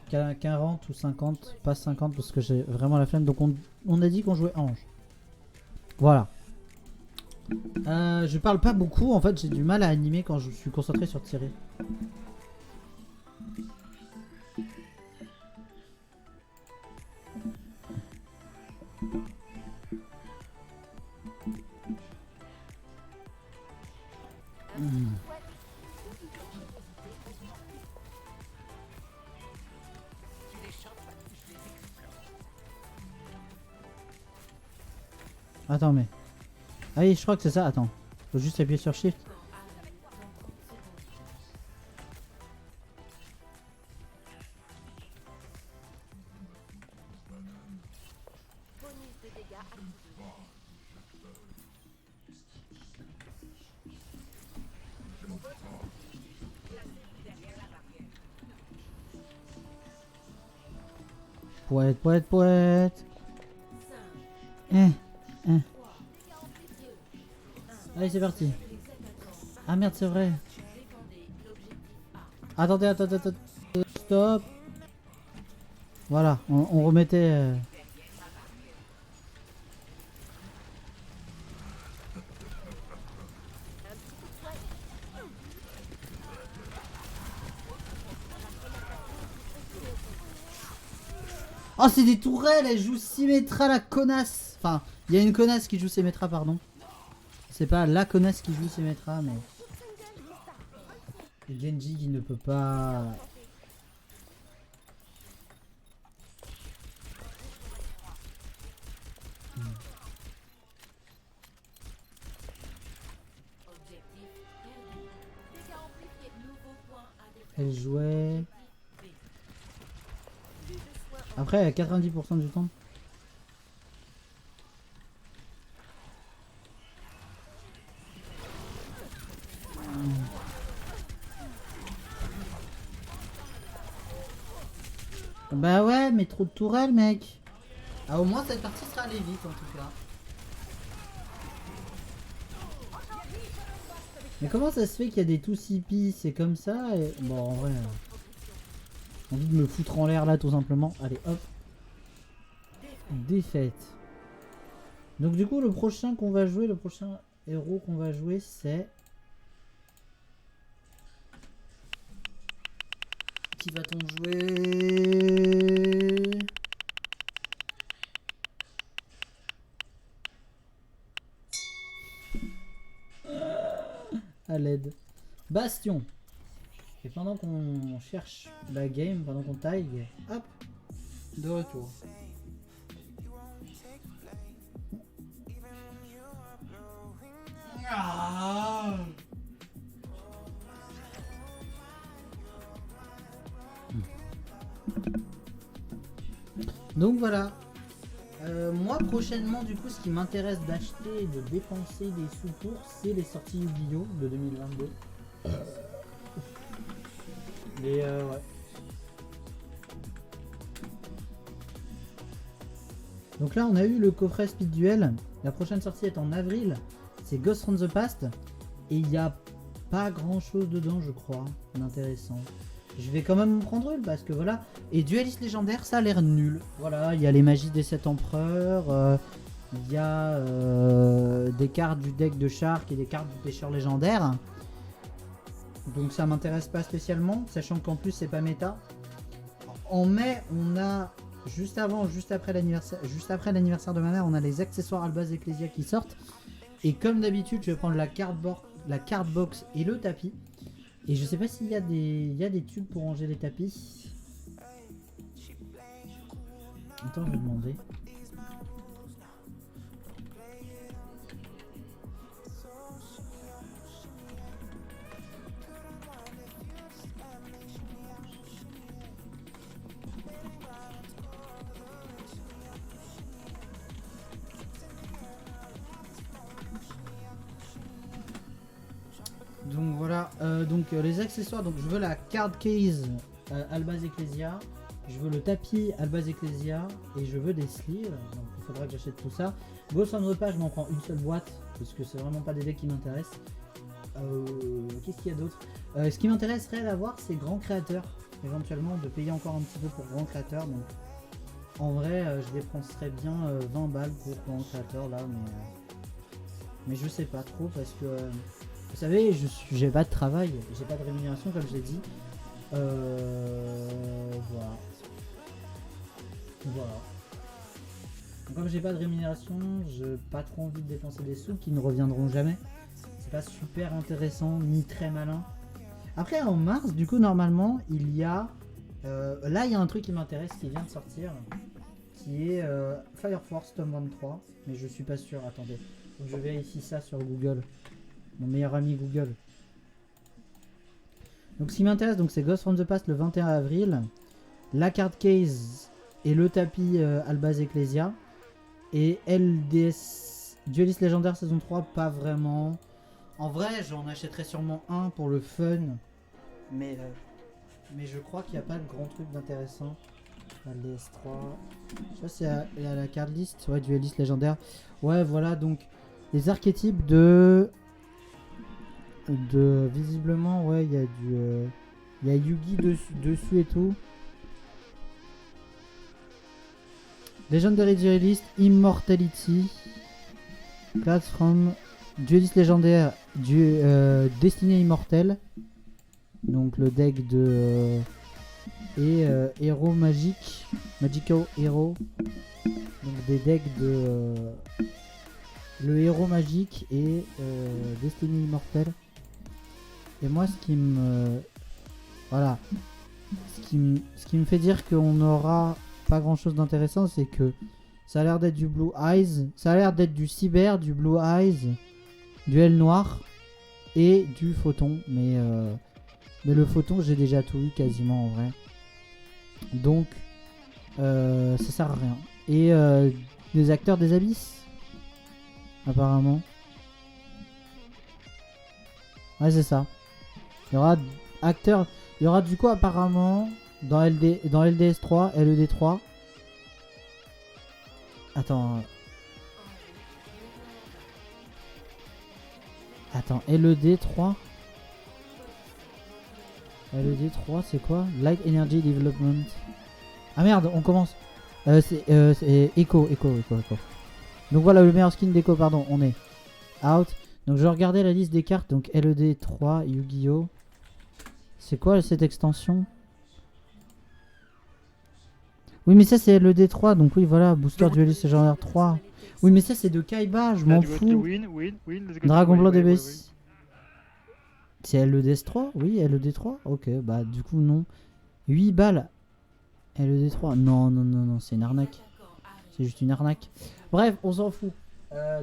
40 ou 50, pas 50 parce que j'ai vraiment la flemme. Donc on a dit qu'on jouait Ange. Voilà. Je parle pas beaucoup, en fait j'ai du mal à animer quand je suis concentré sur tirer. Attends mais... Ah oui je crois que c'est ça, attends. Faut juste appuyer sur Shift. Poète. Allez c'est parti. Ah merde c'est vrai. Attendez. Stop. Voilà, on remettait... Oh c'est des tourelles, elle joue Symmetra la connasse. Enfin, il y a une connasse qui joue Symmetra, pardon. C'est pas la connasse qui joue Symmetra, mais... Et Genji qui ne peut pas... Elle jouait... Après, à 90% du temps. Bah ouais, mais trop de tourelles, mec. Ah, au moins cette partie sera allée vite en tout cas. Mais comment ça se fait qu'il y a des tout CP, c'est comme ça et... Bon, en vrai... envie de me foutre en l'air là tout simplement. Allez, hop. Défaite. Donc du coup, le prochain qu'on va jouer, le prochain héros qu'on va jouer, c'est... Qui va-t-on jouer? À l'aide. Bastion. Et pendant qu'on cherche la game, pendant qu'on taille, hop, de retour. Ah. Donc voilà. Moi prochainement du coup ce qui m'intéresse d'acheter et de dépenser des sous pour, c'est les sorties Yu-Gi-Oh de 2022. Mais ouais. Donc là on a eu le coffret Speed Duel. La prochaine sortie est en avril. C'est Ghost from the Past. Et il n'y a pas grand chose dedans je crois d'intéressant. Je vais quand même me prendre une parce que voilà. Et Dueliste légendaire, ça a l'air nul. Voilà, il y a les magies des 7 empereurs. Il y a des cartes du deck de Shark et des cartes du pêcheur légendaire. Donc ça m'intéresse pas spécialement, sachant qu'en plus c'est pas méta. En mai, on a juste après l'anniversaire de ma mère, on a les accessoires Albaz Ecclesia qui sortent. Et comme d'habitude, je vais prendre la card box et le tapis. Et je sais pas s'il y a des tubes pour ranger les tapis. Attends, je vais demander. Donc voilà, les accessoires, donc je veux la card case Albaz Ecclesia, je veux le tapis Albaz Ecclesia et je veux des sleeves, donc il faudra que j'achète tout ça. Ghost on the Page, je m'en prends une seule boîte parce que c'est vraiment pas des decks qui m'intéressent. Qu'est-ce qu'il y a d'autre? Ce qui m'intéresserait d'avoir, c'est grand créateur, éventuellement de payer encore un petit peu pour grand créateur. Donc en vrai, je dépenserais bien 20 balles pour grand créateur là, mais je sais pas trop parce que vous savez, j'ai pas de travail, j'ai pas de rémunération comme je l'ai dit. Voilà. Donc, comme j'ai pas de rémunération, j'ai pas trop envie de dépenser des sous qui ne reviendront jamais. C'est pas super intéressant ni très malin. Après en mars, du coup normalement il y a là il y a un truc qui m'intéresse qui vient de sortir, qui est Fire Force tome 23, mais je suis pas sûr. Attendez, faut que je vérifie ça sur Google. Mon meilleur ami Google. Donc ce qui m'intéresse, donc c'est Ghost from the Past le 21 avril, la card case et le tapis Albaz Ecclesia, et LDS Duelist légendaire saison 3 pas vraiment. En vrai j'en achèterai sûrement un pour le fun, mais je crois qu'il n'y a pas de grand truc d'intéressant. LDS 3, je sais pas si il y a la card list, ouais, Duelist légendaire. Ouais voilà, donc les archétypes de visiblement ouais il y a il y a Yugi dessus et tout. Legendary Duelist Immortality, Class from Duelist légendaire Destiné Immortel, donc le deck de et héros magique, Magical Hero, donc des decks de le héros magique et Destiné Immortel. Et moi ce qui me ce qui me fait dire qu'on n'aura pas grand chose d'intéressant, c'est que Ça a l'air d'être du Blue Eyes. Ça a l'air d'être du Cyber, du Blue Eyes, du L noir et du Photon. Mais le Photon, j'ai déjà tout eu quasiment en vrai. Donc, ça sert à rien. Et des acteurs des abysses, apparemment. Ouais, c'est ça. Il y aura acteurs. Il y aura du coup apparemment dans LDS 3, LED 3. Attends. Attends, LED 3. LED 3, c'est quoi? Light Energy Development. Ah merde, on commence. C'est Echo. Donc voilà, le meilleur skin d'Echo, pardon, on est out. Donc je regardais la liste des cartes, donc LED 3, Yu-Gi-Oh! C'est quoi cette extension? Oui mais ça c'est LED 3, donc oui voilà, Booster Duelist Légendaire 3. Oui mais ça c'est de Kaiba, je m'en fous. Dragon Blanc DBS. C'est LEDS 3? Oui, LED 3. Ok, bah du coup non. 8 balles. LED 3. Non, c'est une arnaque. C'est juste une arnaque. Bref, on s'en fout.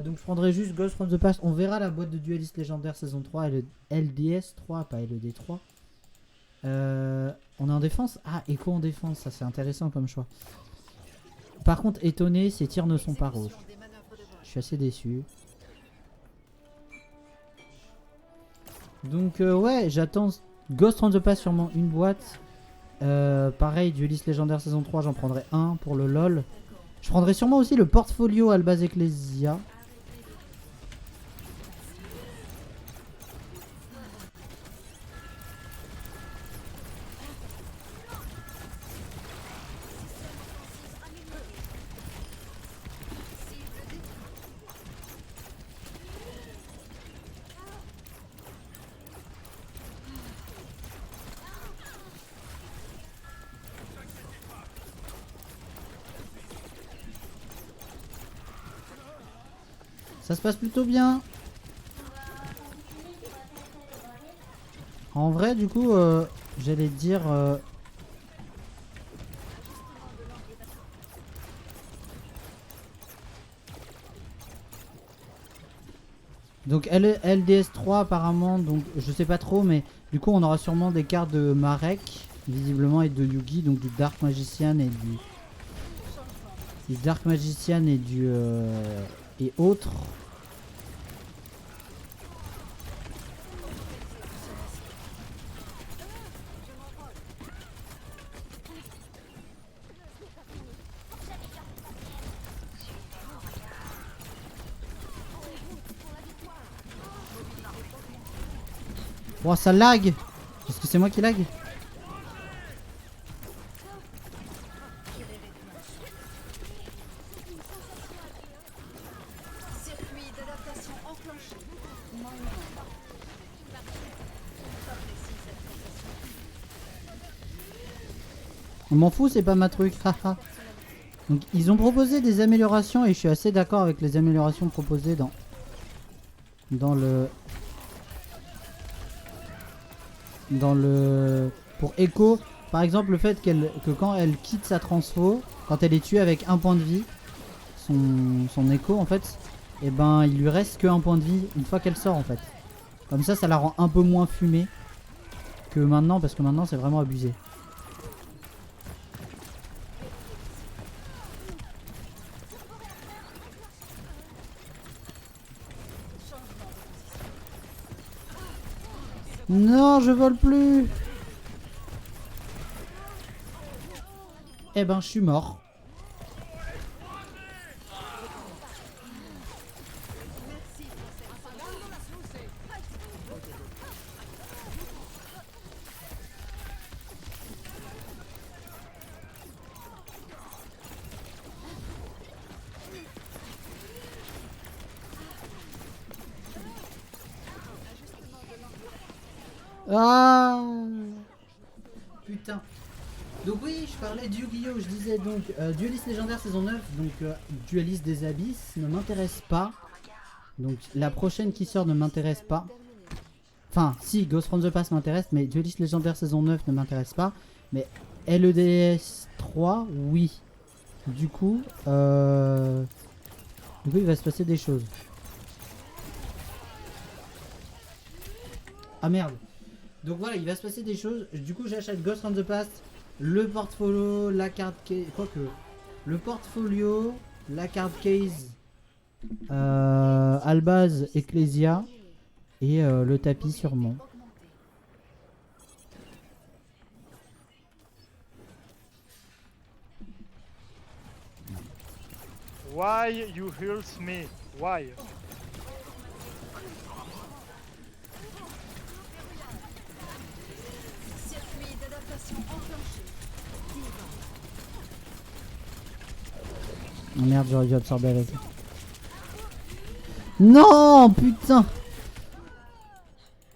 Donc je prendrai juste Ghost from the Past. On verra la boîte de Duelist Légendaire saison 3 et le LDS 3, pas LED 3. On est en défense. Ah, Echo en défense, ça c'est intéressant comme choix. Par contre, étonné, ces tirs ne sont pas rouges. Je suis assez déçu. Donc ouais, j'attends Ghost from the Past, sûrement une boîte. Pareil, Duelist Légendaire saison 3, j'en prendrai un pour le LOL. Je prendrai sûrement aussi le portfolio Albaz Ecclesia. Ça se passe plutôt bien. En vrai, du coup, j'allais dire... Donc LDS 3 apparemment, donc je sais pas trop, mais du coup on aura sûrement des cartes de Marek, visiblement, et de Yugi, donc du Dark Magician et du Dark Magician et du... et autres. Oh, ça lag. Est-ce que c'est moi qui lag? On m'en fout, c'est pas ma truc. Haha. Donc ils ont proposé des améliorations et je suis assez d'accord avec les améliorations proposées dans le pour Echo. Par exemple, le fait que quand elle quitte sa transfo, quand elle est tuée avec un point de vie, son Echo en fait, et ben il lui reste que un point de vie une fois qu'elle sort en fait. Comme ça la rend un peu moins fumée que maintenant, parce que maintenant c'est vraiment abusé. Non, je vole plus. Eh ben, je suis mort. Ah putain. Donc oui, je parlais de Yu-Gi-Oh! Je disais donc Duelist Légendaire saison 9, donc Duelist des Abysses ne m'intéresse pas. Donc la prochaine qui sort ne m'intéresse pas. Enfin, si, Ghost from the Past m'intéresse, mais Duelist Légendaire saison 9 ne m'intéresse pas. Mais LEDS 3, oui. Du coup, il va se passer des choses. Ah merde. Donc voilà, il va se passer des choses. Du coup, j'achète Ghost from the Past, le portfolio, la carte case. Quoique, le portfolio, la carte case, Albaz, Ecclesia et le tapis sûrement. Why you hurt me? Why? Circuit d'adaptation enclenché. Oh merde, j'aurais dû absorber avec. Non, putain.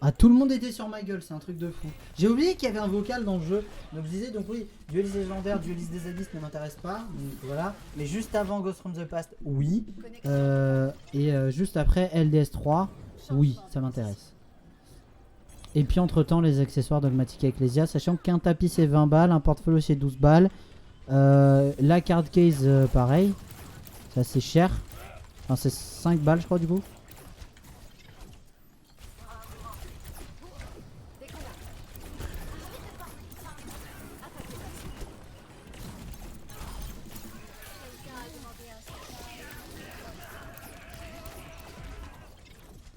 Ah, tout le monde était sur ma gueule, c'est un truc de fou. J'ai oublié qu'il y avait un vocal dans le jeu. Donc je disais, donc oui, dueliste légendaire, dueliste des abysses ne m'intéresse pas. Donc voilà. Mais juste avant Ghost from the Past, oui. Juste après LDS 3, oui, ça m'intéresse. Et puis entre temps, les accessoires Dogmatic Ecclesia, sachant qu'un tapis c'est 20 balles, un portfolio c'est 12 balles. La card case, pareil. Ça c'est cher. Enfin, c'est 5 balles, je crois, du coup.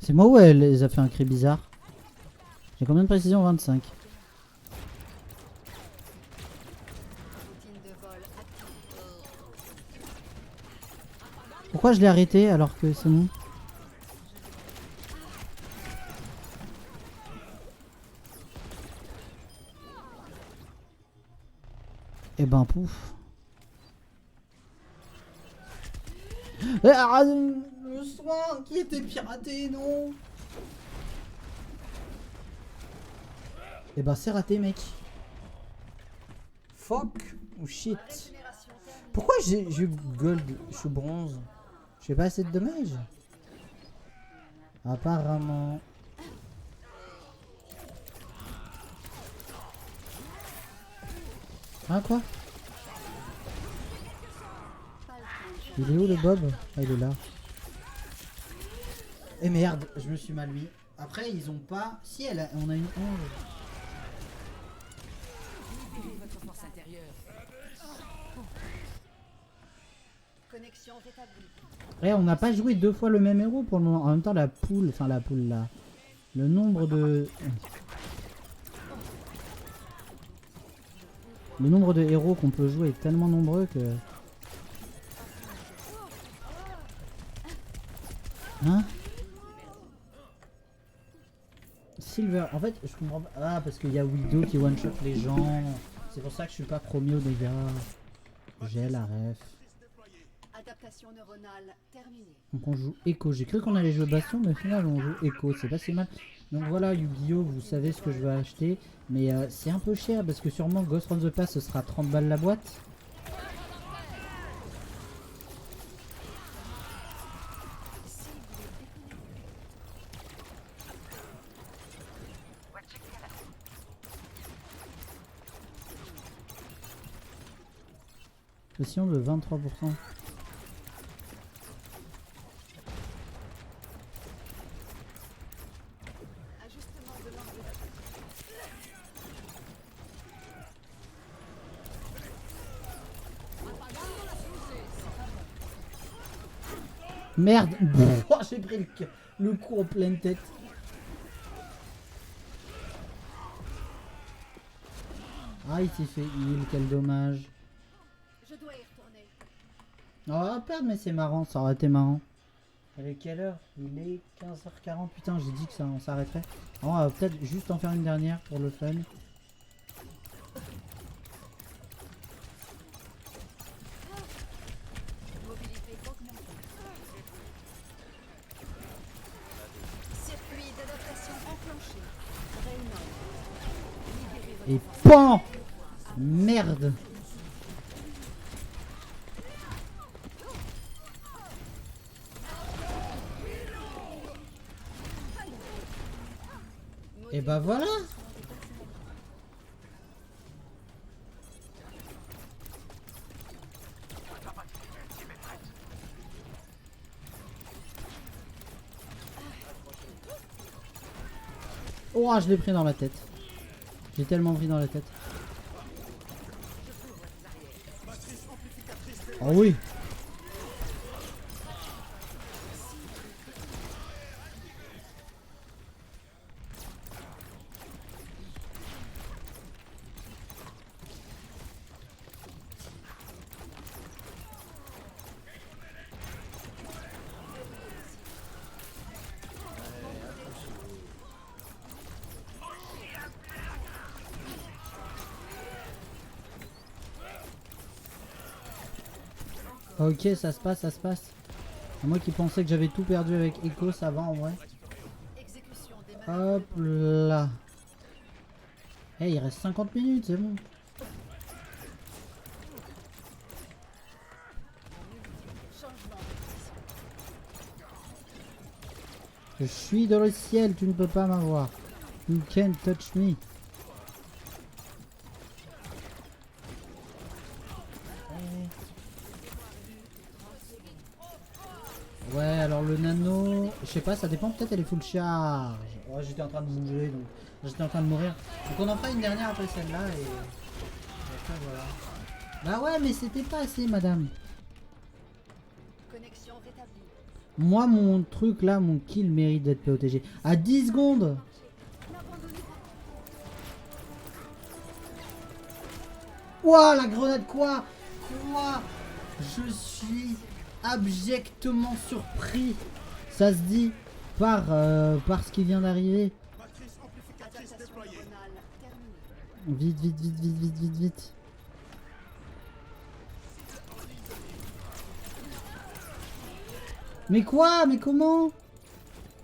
C'est moi ou elle les a fait un cri bizarre? J'ai combien de précision? 25. Routine de vol active. Pourquoi je l'ai arrêté alors que c'est bon? Eh ben pouf. Le soin qui était piraté, non. Eh ben c'est raté, mec. Fuck ou shit. Régénération terminée. Pourquoi j'ai eu gold, je suis bronze? Je fais pas assez de dommages. Apparemment. Ah quoi? Il est où le Bob? Ah, il est là. Et merde, je me suis mal mis. Après ils ont pas... Si on a une 11. Libérez votre force intérieure. Connexion rétablie. Eh, on n'a pas joué 2 fois le même héros pour le moment. En même temps la poule, enfin la poule là. Le nombre de... Le nombre de héros qu'on peut jouer est tellement nombreux que... Hein? Silver, en fait je comprends pas. Ah, parce qu'il y a Widow qui one shot les gens. C'est pour ça que je suis pas premier au dégâts. J'ai la ref. Adaptation neuronale terminée. Donc on joue Echo. J'ai cru qu'on allait jouer Bastion, mais au final on joue Echo. C'est pas si mal. Donc voilà, Yu-Gi-Oh! Vous savez ce que je vais acheter. Mais c'est un peu cher parce que sûrement Ghost from the Past ce sera 30 balles la boîte. Pression de 23%. Ajustement de l'angle Merde. Oh, j'ai pris le coup en pleine tête. Ah, il s'est fait heal, quel dommage. Je dois y retourner. On va perdre, mais c'est marrant, ça aurait été marrant. Il est quelle heure? Il est 15h40. Putain, j'ai dit que ça on s'arrêterait. On va peut-être juste en faire une dernière pour le fun. Mobilité augmentée. Circuit d'adaptation enclenché. Réunion. Et PAN! Merde! Et bah voilà! Oh, je l'ai pris dans la tête. J'ai tellement pris dans la tête. Oh oui. Ok, ça se passe, ça se passe. Moi qui pensais que j'avais tout perdu avec Echo, ça va en vrai. Exécution des Hop là. Eh, il reste 50 minutes, c'est bon. changement de position. Je suis dans le ciel, tu ne peux pas m'avoir. You can't touch me. Ouais, alors le nano, je sais pas, ça dépend, peut-être elle est full charge. Ouais, j'étais en train de bouger, donc j'étais en train de mourir. Donc on en fera une dernière après celle-là et après voilà. Bah ouais, mais c'était pas assez, madame. Connexion rétablie. Moi, mon truc là, mon kill mérite d'être protégé. À 10 secondes. N'abandonnez pas. Ouah, la grenade, quoi? Quoi? Je suis abjectement surpris. Ça se dit par ce qui vient d'arriver. Matrice amplificatrice Adaptation déployée. neuronale terminée. Vite, vite, vite, vite, vite, vite, vite. Mais quoi? Mais comment?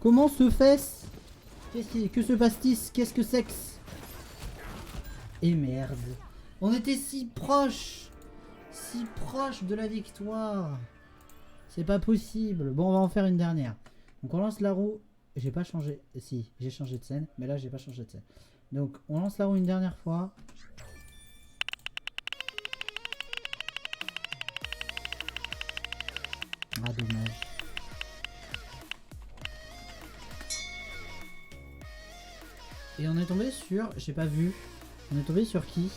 Comment se fait-ce? Que se passe-t-il? Qu'est-ce que c'est que... Et merde. On était si proche de la victoire. C'est pas possible. Bon, on va en faire une dernière. Donc on lance la roue. J'ai pas changé. Si, j'ai changé de scène. Mais là, j'ai pas changé de scène. Donc on lance la roue une dernière fois. Ah, dommage. Et on est tombé sur... J'ai pas vu. On est tombé sur qui?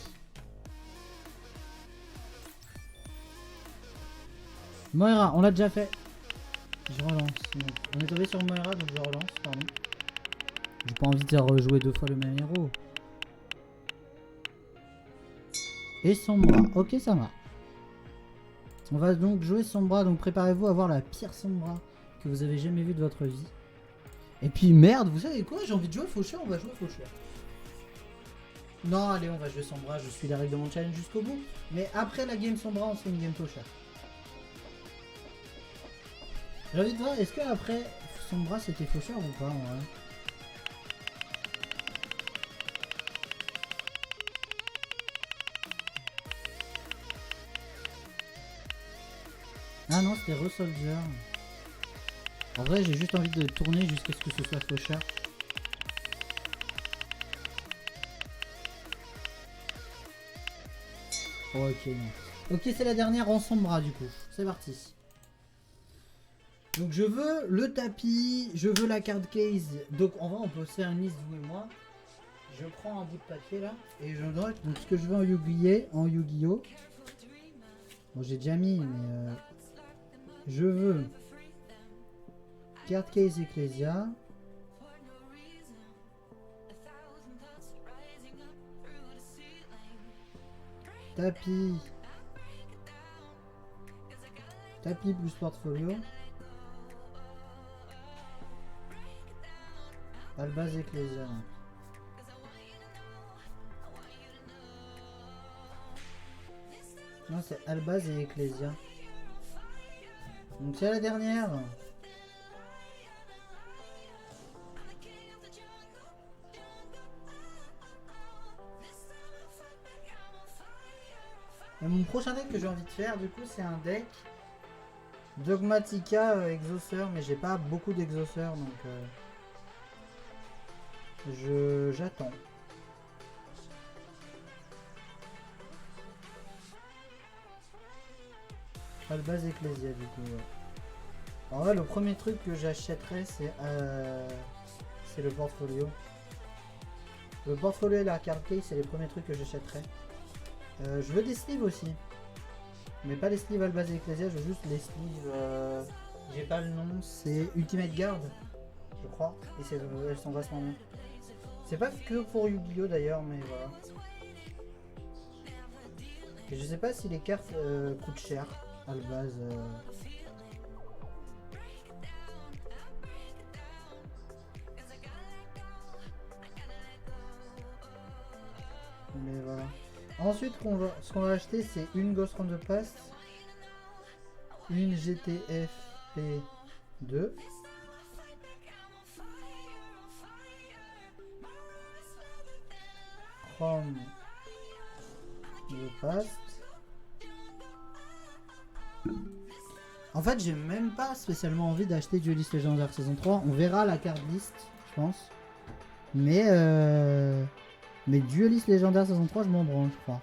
Moira, on l'a déjà fait. Je relance. Donc, on est tombé sur Moira, donc je relance, pardon. J'ai pas envie de rejouer deux fois le même héros. Et Sombra. Ok, ça va. On va donc jouer Sombra, donc préparez-vous à voir la pire Sombra que vous avez jamais vue de votre vie. Et puis merde, vous savez quoi? J'ai envie de jouer Faucheur, on va jouer Faucheur. Non, allez, on va jouer Sombra, je suis les règles de mon challenge jusqu'au bout. Mais après la game Sombra, on fait une game Faucheur. J'ai envie de voir, est-ce que après Sombra c'était Faucheur ou pas en vrai? Ah non, c'était Re-Soldier. En vrai, j'ai juste envie de tourner jusqu'à ce que ce soit Faucheur. Ok, non. Ok, c'est la dernière en Sombra du coup. C'est parti. Donc je veux le tapis, je veux la card case. Donc en vrai, on peut se faire une liste, vous et moi. Je prends un bout de papier là et je note donc ce que je veux en Yu-Gi-Oh. Bon, j'ai déjà mis, mais je veux card case Ecclesia. Tapis. Tapis plus portfolio. Albaz Ecclesia. Non, c'est Albaz et Ecclesia. Donc c'est la dernière. Et mon prochain deck que j'ai envie de faire, du coup, c'est un deck Dogmatica Exauceur, mais j'ai pas beaucoup d'exauceurs, donc j'attends. Albaz Ecclesia, du coup. Ouais. En vrai, le premier truc que j'achèterais, c'est le portfolio. Le portfolio et la card case, c'est les premiers trucs que j'achèterai. Je veux des sleeves aussi. Mais pas les sleeves Albaz et Ecclesia, je veux juste les sleeves. J'ai pas le nom, c'est Ultimate Guard, je crois. Et elles sont vachement bien. C'est pas que pour Yu-Gi-Oh d'ailleurs, mais voilà. Et je sais pas si les cartes coûtent cher, Albaz. Mais voilà. Ensuite, ce qu'on va acheter, c'est une Ghost from the Past, une GTFP2, From the Past. En fait, j'ai même pas spécialement envie d'acheter Duelist Légendaire saison 3. On verra la carte liste, je pense. Mais Duelist Légendaire saison 3, je m'en branle, je crois.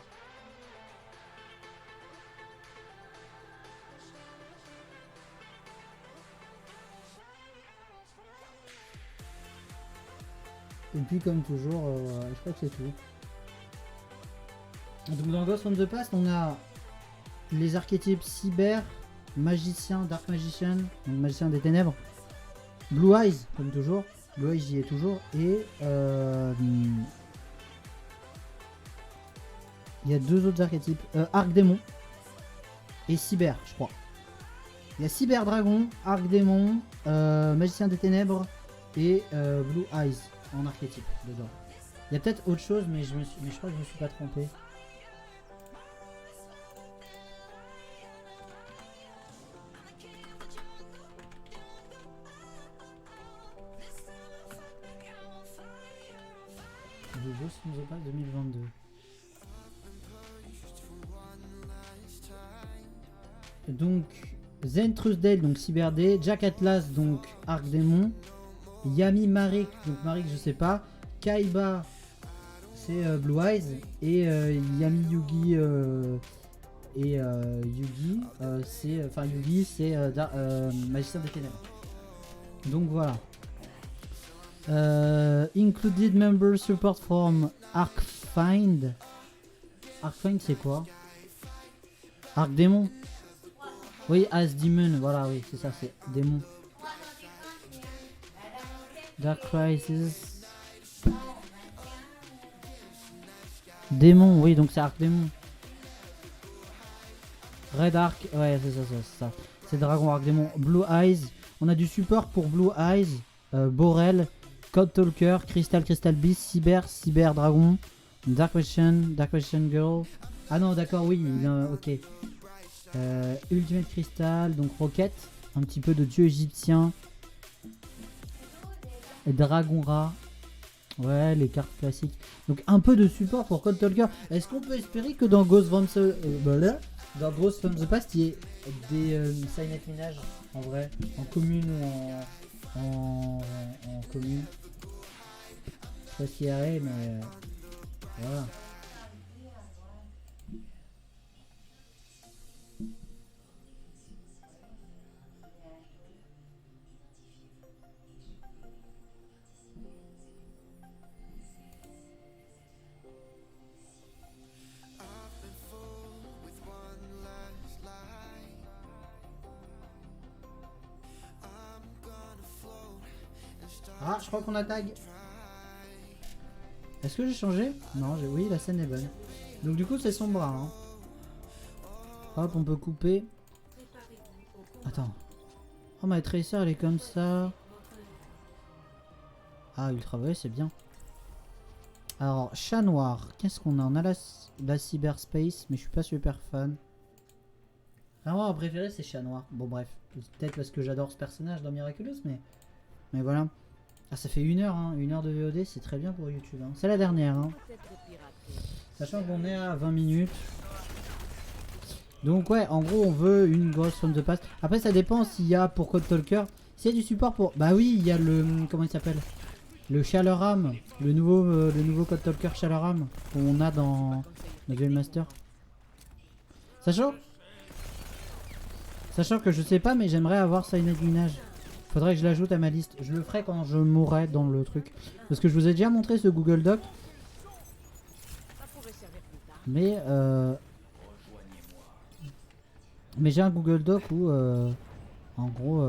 Et puis comme toujours, je crois que c'est tout. Donc dans Ghost from the Past, on a les archétypes cyber, magicien, dark magician, donc magicien des ténèbres, Blue Eyes, comme toujours. Blue Eyes, j'y est toujours. Et il y a deux autres archétypes, Arc Démon et Cyber, je crois. Il y a Cyber Dragon, Arc Démon, Magicien des Ténèbres et Blue Eyes en archétype dedans. Il y a peut-être autre chose, mais je crois que je me suis pas trompé. Le jeu se nous pas 2022. Donc Zen Trusdale, donc Cyber D, Jack Atlas, donc Arc Démon, Yami Marik, donc Marik je sais pas, Kaiba c'est Blue Eyes, et Yami Yugi Yugi c'est enfin Yugi c'est Magicien des Ténèbres. Donc voilà. Included member support from Arcfind. Arcfind c'est quoi? Arc Démon. Oui, As Demon, voilà, oui, c'est ça, c'est démon. Dark Crisis. Démon, oui, donc c'est Arc Démon. Red Arc, ouais, c'est ça. C'est Dragon Arc Démon. Blue Eyes, on a du support pour Blue Eyes, Borel, Code Talker, Crystal Beast, Cyber Dragon, Dark Magician Girl. Ah non, d'accord, oui, ok. Ultimate Crystal, donc Rocket, un petit peu de dieu égyptien, et Dragon Ra, ouais, les cartes classiques. Donc un peu de support pour Code Talker. Est-ce qu'on peut espérer que dans Ghost from the Past, il y ait des Silent Minage en vrai, en commune ou en commune? Je sais pas s'il y a, mais voilà. Ah, je crois qu'on a tag. Est-ce que j'ai changé? Non, oui, la scène est bonne. Donc du coup, c'est son bras. Hein. Hop, on peut couper. Attends. Oh, ma Tracer, elle est comme ça. Ah, Ultra Violet, c'est bien. Alors, chat noir. Qu'est-ce qu'on a? On a la Cyberspace, mais je suis pas super fan. Ah, moi, mon préféré, c'est chat noir. Bon, bref. Peut-être parce que j'adore ce personnage dans Miraculous, mais voilà. Ah, ça fait 1 heure, hein. 1 heure de VOD, c'est très bien pour YouTube. Hein. C'est la dernière. Hein. Sachant qu'on est à 20 minutes. Donc ouais, en gros, on veut une Ghost from the Past. Après, ça dépend s'il y a pour Code Talker. S'il y a du support pour... Bah oui, il y a le... Comment il s'appelle? Le Shalaram. Le nouveau Code Talker Shalaram qu'on a dans Duel Master. Sachant que je sais pas, mais j'aimerais avoir Silent Minage. Faudrait que je l'ajoute à ma liste. Je le ferai quand je mourrai dans le truc. Parce que je vous ai déjà montré ce Google Doc. Mais j'ai un Google Doc où en gros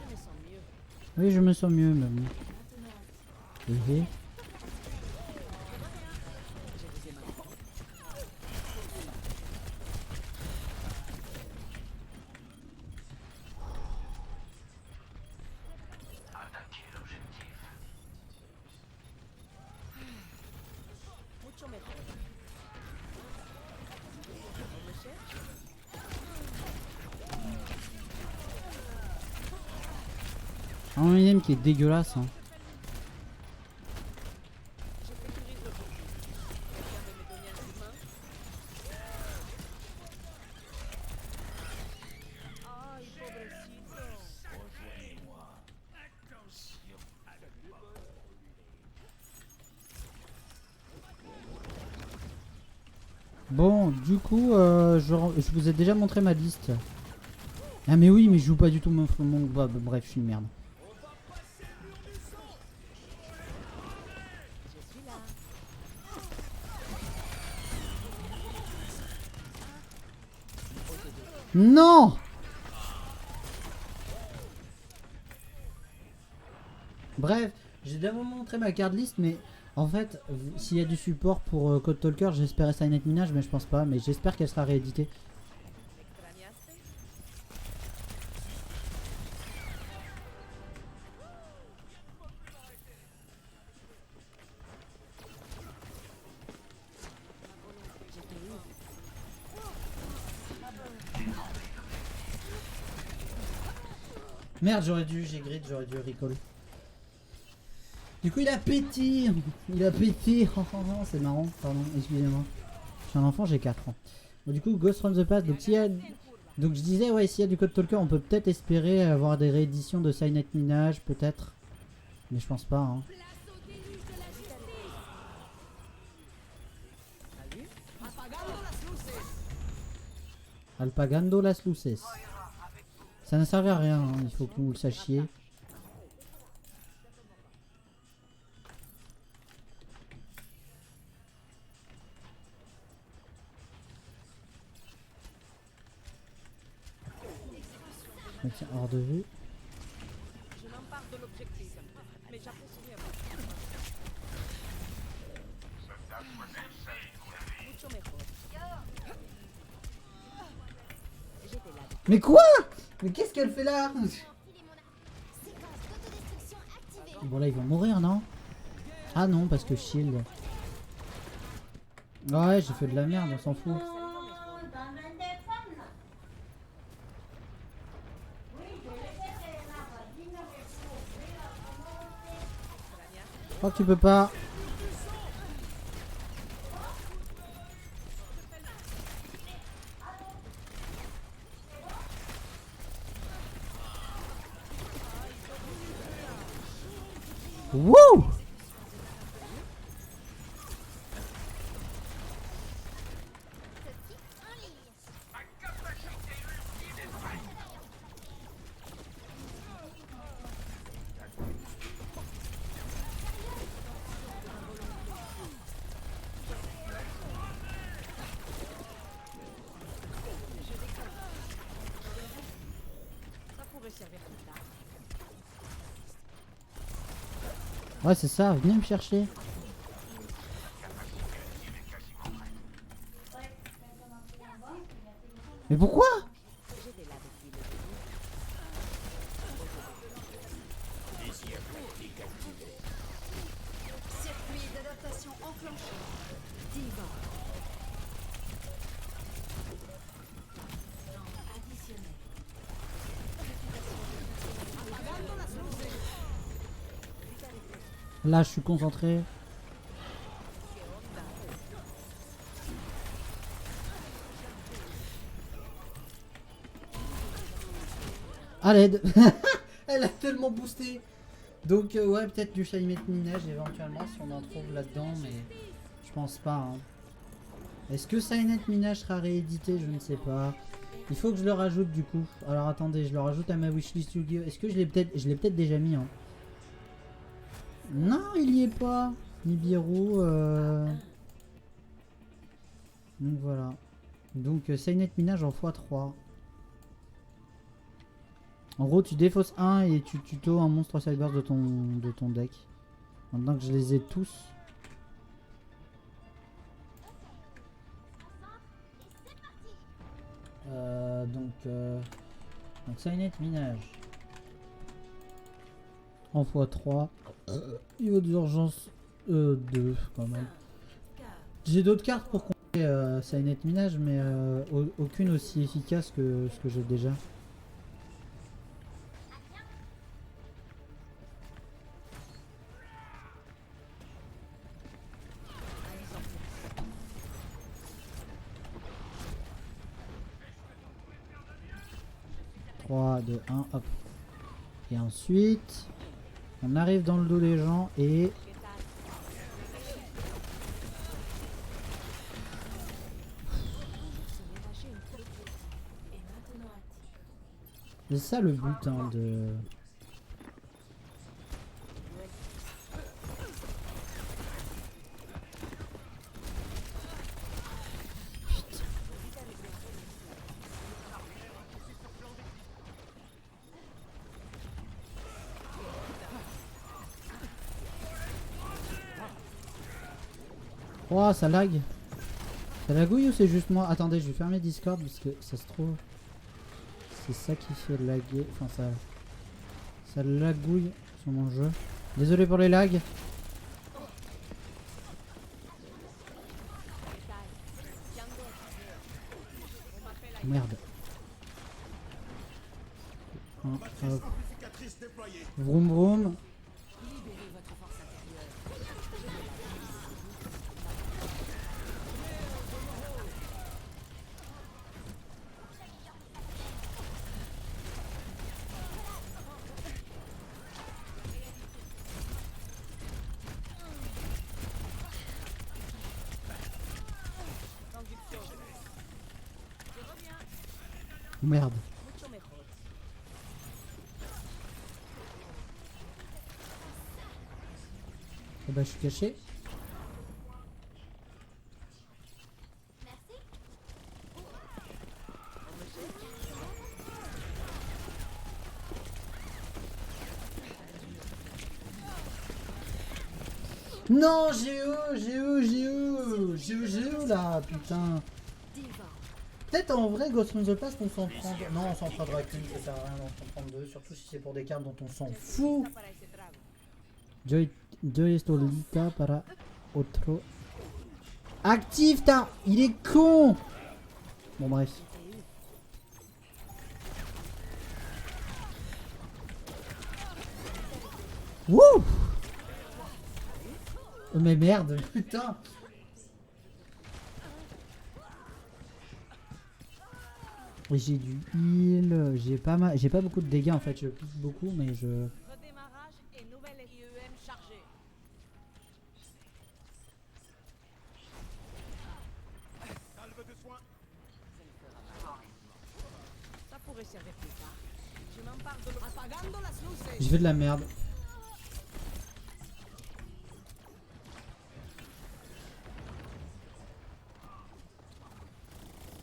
Je me sens mieux. oui, je me sens mieux même. Je vous ai maintenant. Mucho mejor. On me cherche? Un énième qui est dégueulasse. Hein. Je sécurise l'objectif. Quelqu'un veut me donner un coup de main? Ay, pobrecito. Bon, du coup, je vous ai déjà montré ma liste. Ah mais oui, mais je joue pas du tout bah, bref, je suis une merde. Je suis là. Non! Bref, j'ai d'abord montré ma carte liste, mais en fait, s'il y a du support pour Code Talker, j'espérais Silent Minage, mais je pense pas. Mais j'espère qu'elle sera rééditée. ¿Me extrañaste? Je te ouvre. Merde, j'ai grid, j'aurais dû recall. Du coup, il a pété. Il a pété. Oh, oh, oh, c'est marrant, pardon, excusez-moi. Je suis un enfant, j'ai 4 ans. Bon, du coup, Ghost from the Past. Donc, donc je disais, ouais, s'il y a du Code Talker, on peut peut-être espérer avoir des rééditions de Silent Minage, peut-être. Mais je pense pas, hein. Alpagando las luces. Ça ne servait à rien, hein, il faut que vous le sachiez. Je me tiens hors de vue. Je m'empare de l'objectif, mais j'apprécie rien. Mucho mejor. J'étais là. Mais quoi? Mais qu'est-ce qu'elle fait là? Bon là ils vont mourir, non? Ah non, parce que shield. Ouais, j'ai fait de la merde, on s'en fout. Je crois que tu peux pas. Wouh! Ça pourrait servir plus tard. Ouais, c'est ça, venez me chercher. Mais pourquoi? J'étais là depuis le Circuit d'adaptation enclenché. Diva. Additionnel. Là, je suis concentré. À l'aide. Elle a tellement boosté. Donc ouais, peut-être du Silent Minage éventuellement si on en trouve là-dedans, mais je pense pas. Hein. Est-ce que Silent Minage sera réédité? Je ne sais pas. Il faut que je le rajoute du coup. Alors attendez, je le rajoute à ma wishlist Yu-Gi-Oh! Est-ce que je l'ai peut-être déjà mis hein. Non, il y est pas. Nibiru. Donc voilà. Donc Silent Minage en x3. En gros, tu défausses un et tu tuto un monstre cyber de ton deck. Maintenant que je les ai tous. Donc Silent Minage. En x3. Niveau d'urgence 2 quand même. J'ai d'autres cartes pour compter Silent Minage, mais aucune aussi efficace que ce que j'ai déjà. Trois, 2, 1, hop. Et ensuite, on arrive dans le dos des gens et... C'est ça le but hein, de... Oh, ça lag. Ça lagouille ou c'est juste moi? Attendez, je vais fermer Discord parce que ça se trouve... C'est ça qui fait laguer. Enfin, ça lagouille sur mon jeu. Désolé pour les lags. Merde. Hop. Vroom vroom. Merde. Eh ben, je suis caché. Non, j'ai eu là, putain. Peut-être en vrai Ghost from the Past on s'en prend... Non, on s'en prendra qu'une, ça sert à rien d'en prendre deux, surtout si c'est pour des cartes dont on s'en fout. Yo estoy lista para otro... Active, ta... Il est con. Bon bref. Wouh. Oh, mais merde, putain. J'ai du heal, j'ai pas beaucoup de dégâts en fait, je pique beaucoup mais je... Redémarrage et nouvelle IEM chargée. Salve de soins. Ça pourrait servir plus tard. Je m'empare de apagando las luces. Je fais de la merde.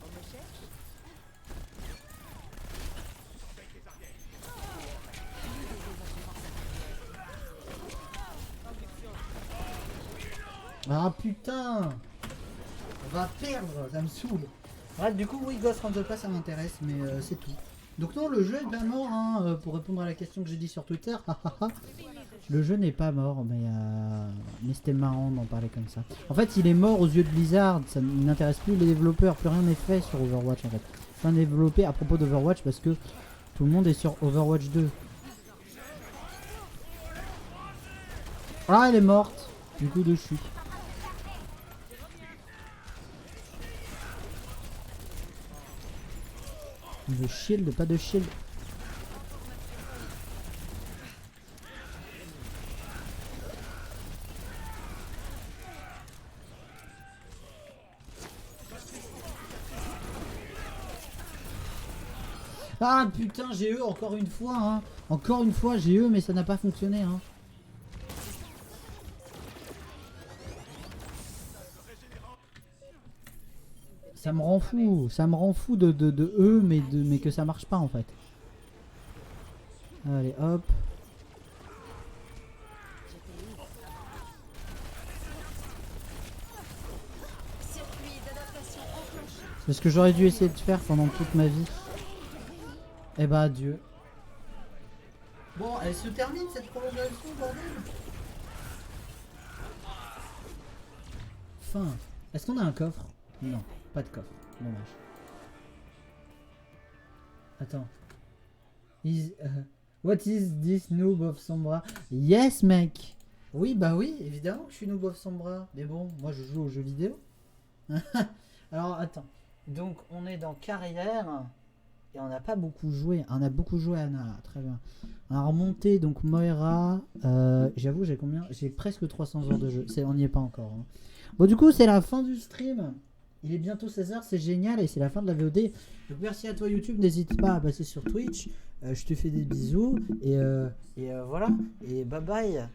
On me cherche. Ah putain. On va perdre, ça me saoule. Ouais, du coup oui, Ghost from the Past ça m'intéresse, mais c'est tout. Donc non, le jeu est pas mort, hein, pour répondre à la question que j'ai dit sur Twitter. Le jeu n'est pas mort, mais c'était marrant d'en parler comme ça. En fait, il est mort aux yeux de Blizzard, ça n'intéresse plus les développeurs, plus rien n'est fait sur Overwatch en fait. Rien n'est développé à propos d'Overwatch parce que tout le monde est sur Overwatch 2. Ah, elle est morte, du coup de chute. De shield, pas de shield. Ah putain, j'ai E encore une fois, hein. Encore une fois, j'ai E, mais ça n'a pas fonctionné, hein. Ça me rend fou de E, mais que ça marche pas en fait. Allez, hop. Circuit d'adaptation enclenché. C'est ce que j'aurais dû essayer de faire pendant toute ma vie. Eh bah adieu. Bon, elle se termine cette prolongation, bordel. Fin. Est-ce qu'on a un coffre? Non, pas de coffre. Dommage. Attends. What is this noob of Sombra? Yes, mec. Oui, bah oui, évidemment que je suis noob of Sombra. Mais bon, moi je joue aux jeux vidéo. Alors, attends. Donc, on est dans carrière. Et on n'a pas beaucoup joué. On a beaucoup joué à Anna. Très bien. On a remonté donc Moira. J'avoue, j'ai combien? J'ai presque 300 heures de jeu. On n'y est pas encore. Hein. Bon, du coup, c'est la fin du stream. Il est bientôt 16h, c'est génial. Et c'est la fin de la VOD. Donc, merci à toi, YouTube. N'hésite pas à passer sur Twitch. Je te fais des bisous. Et voilà. Et bye bye.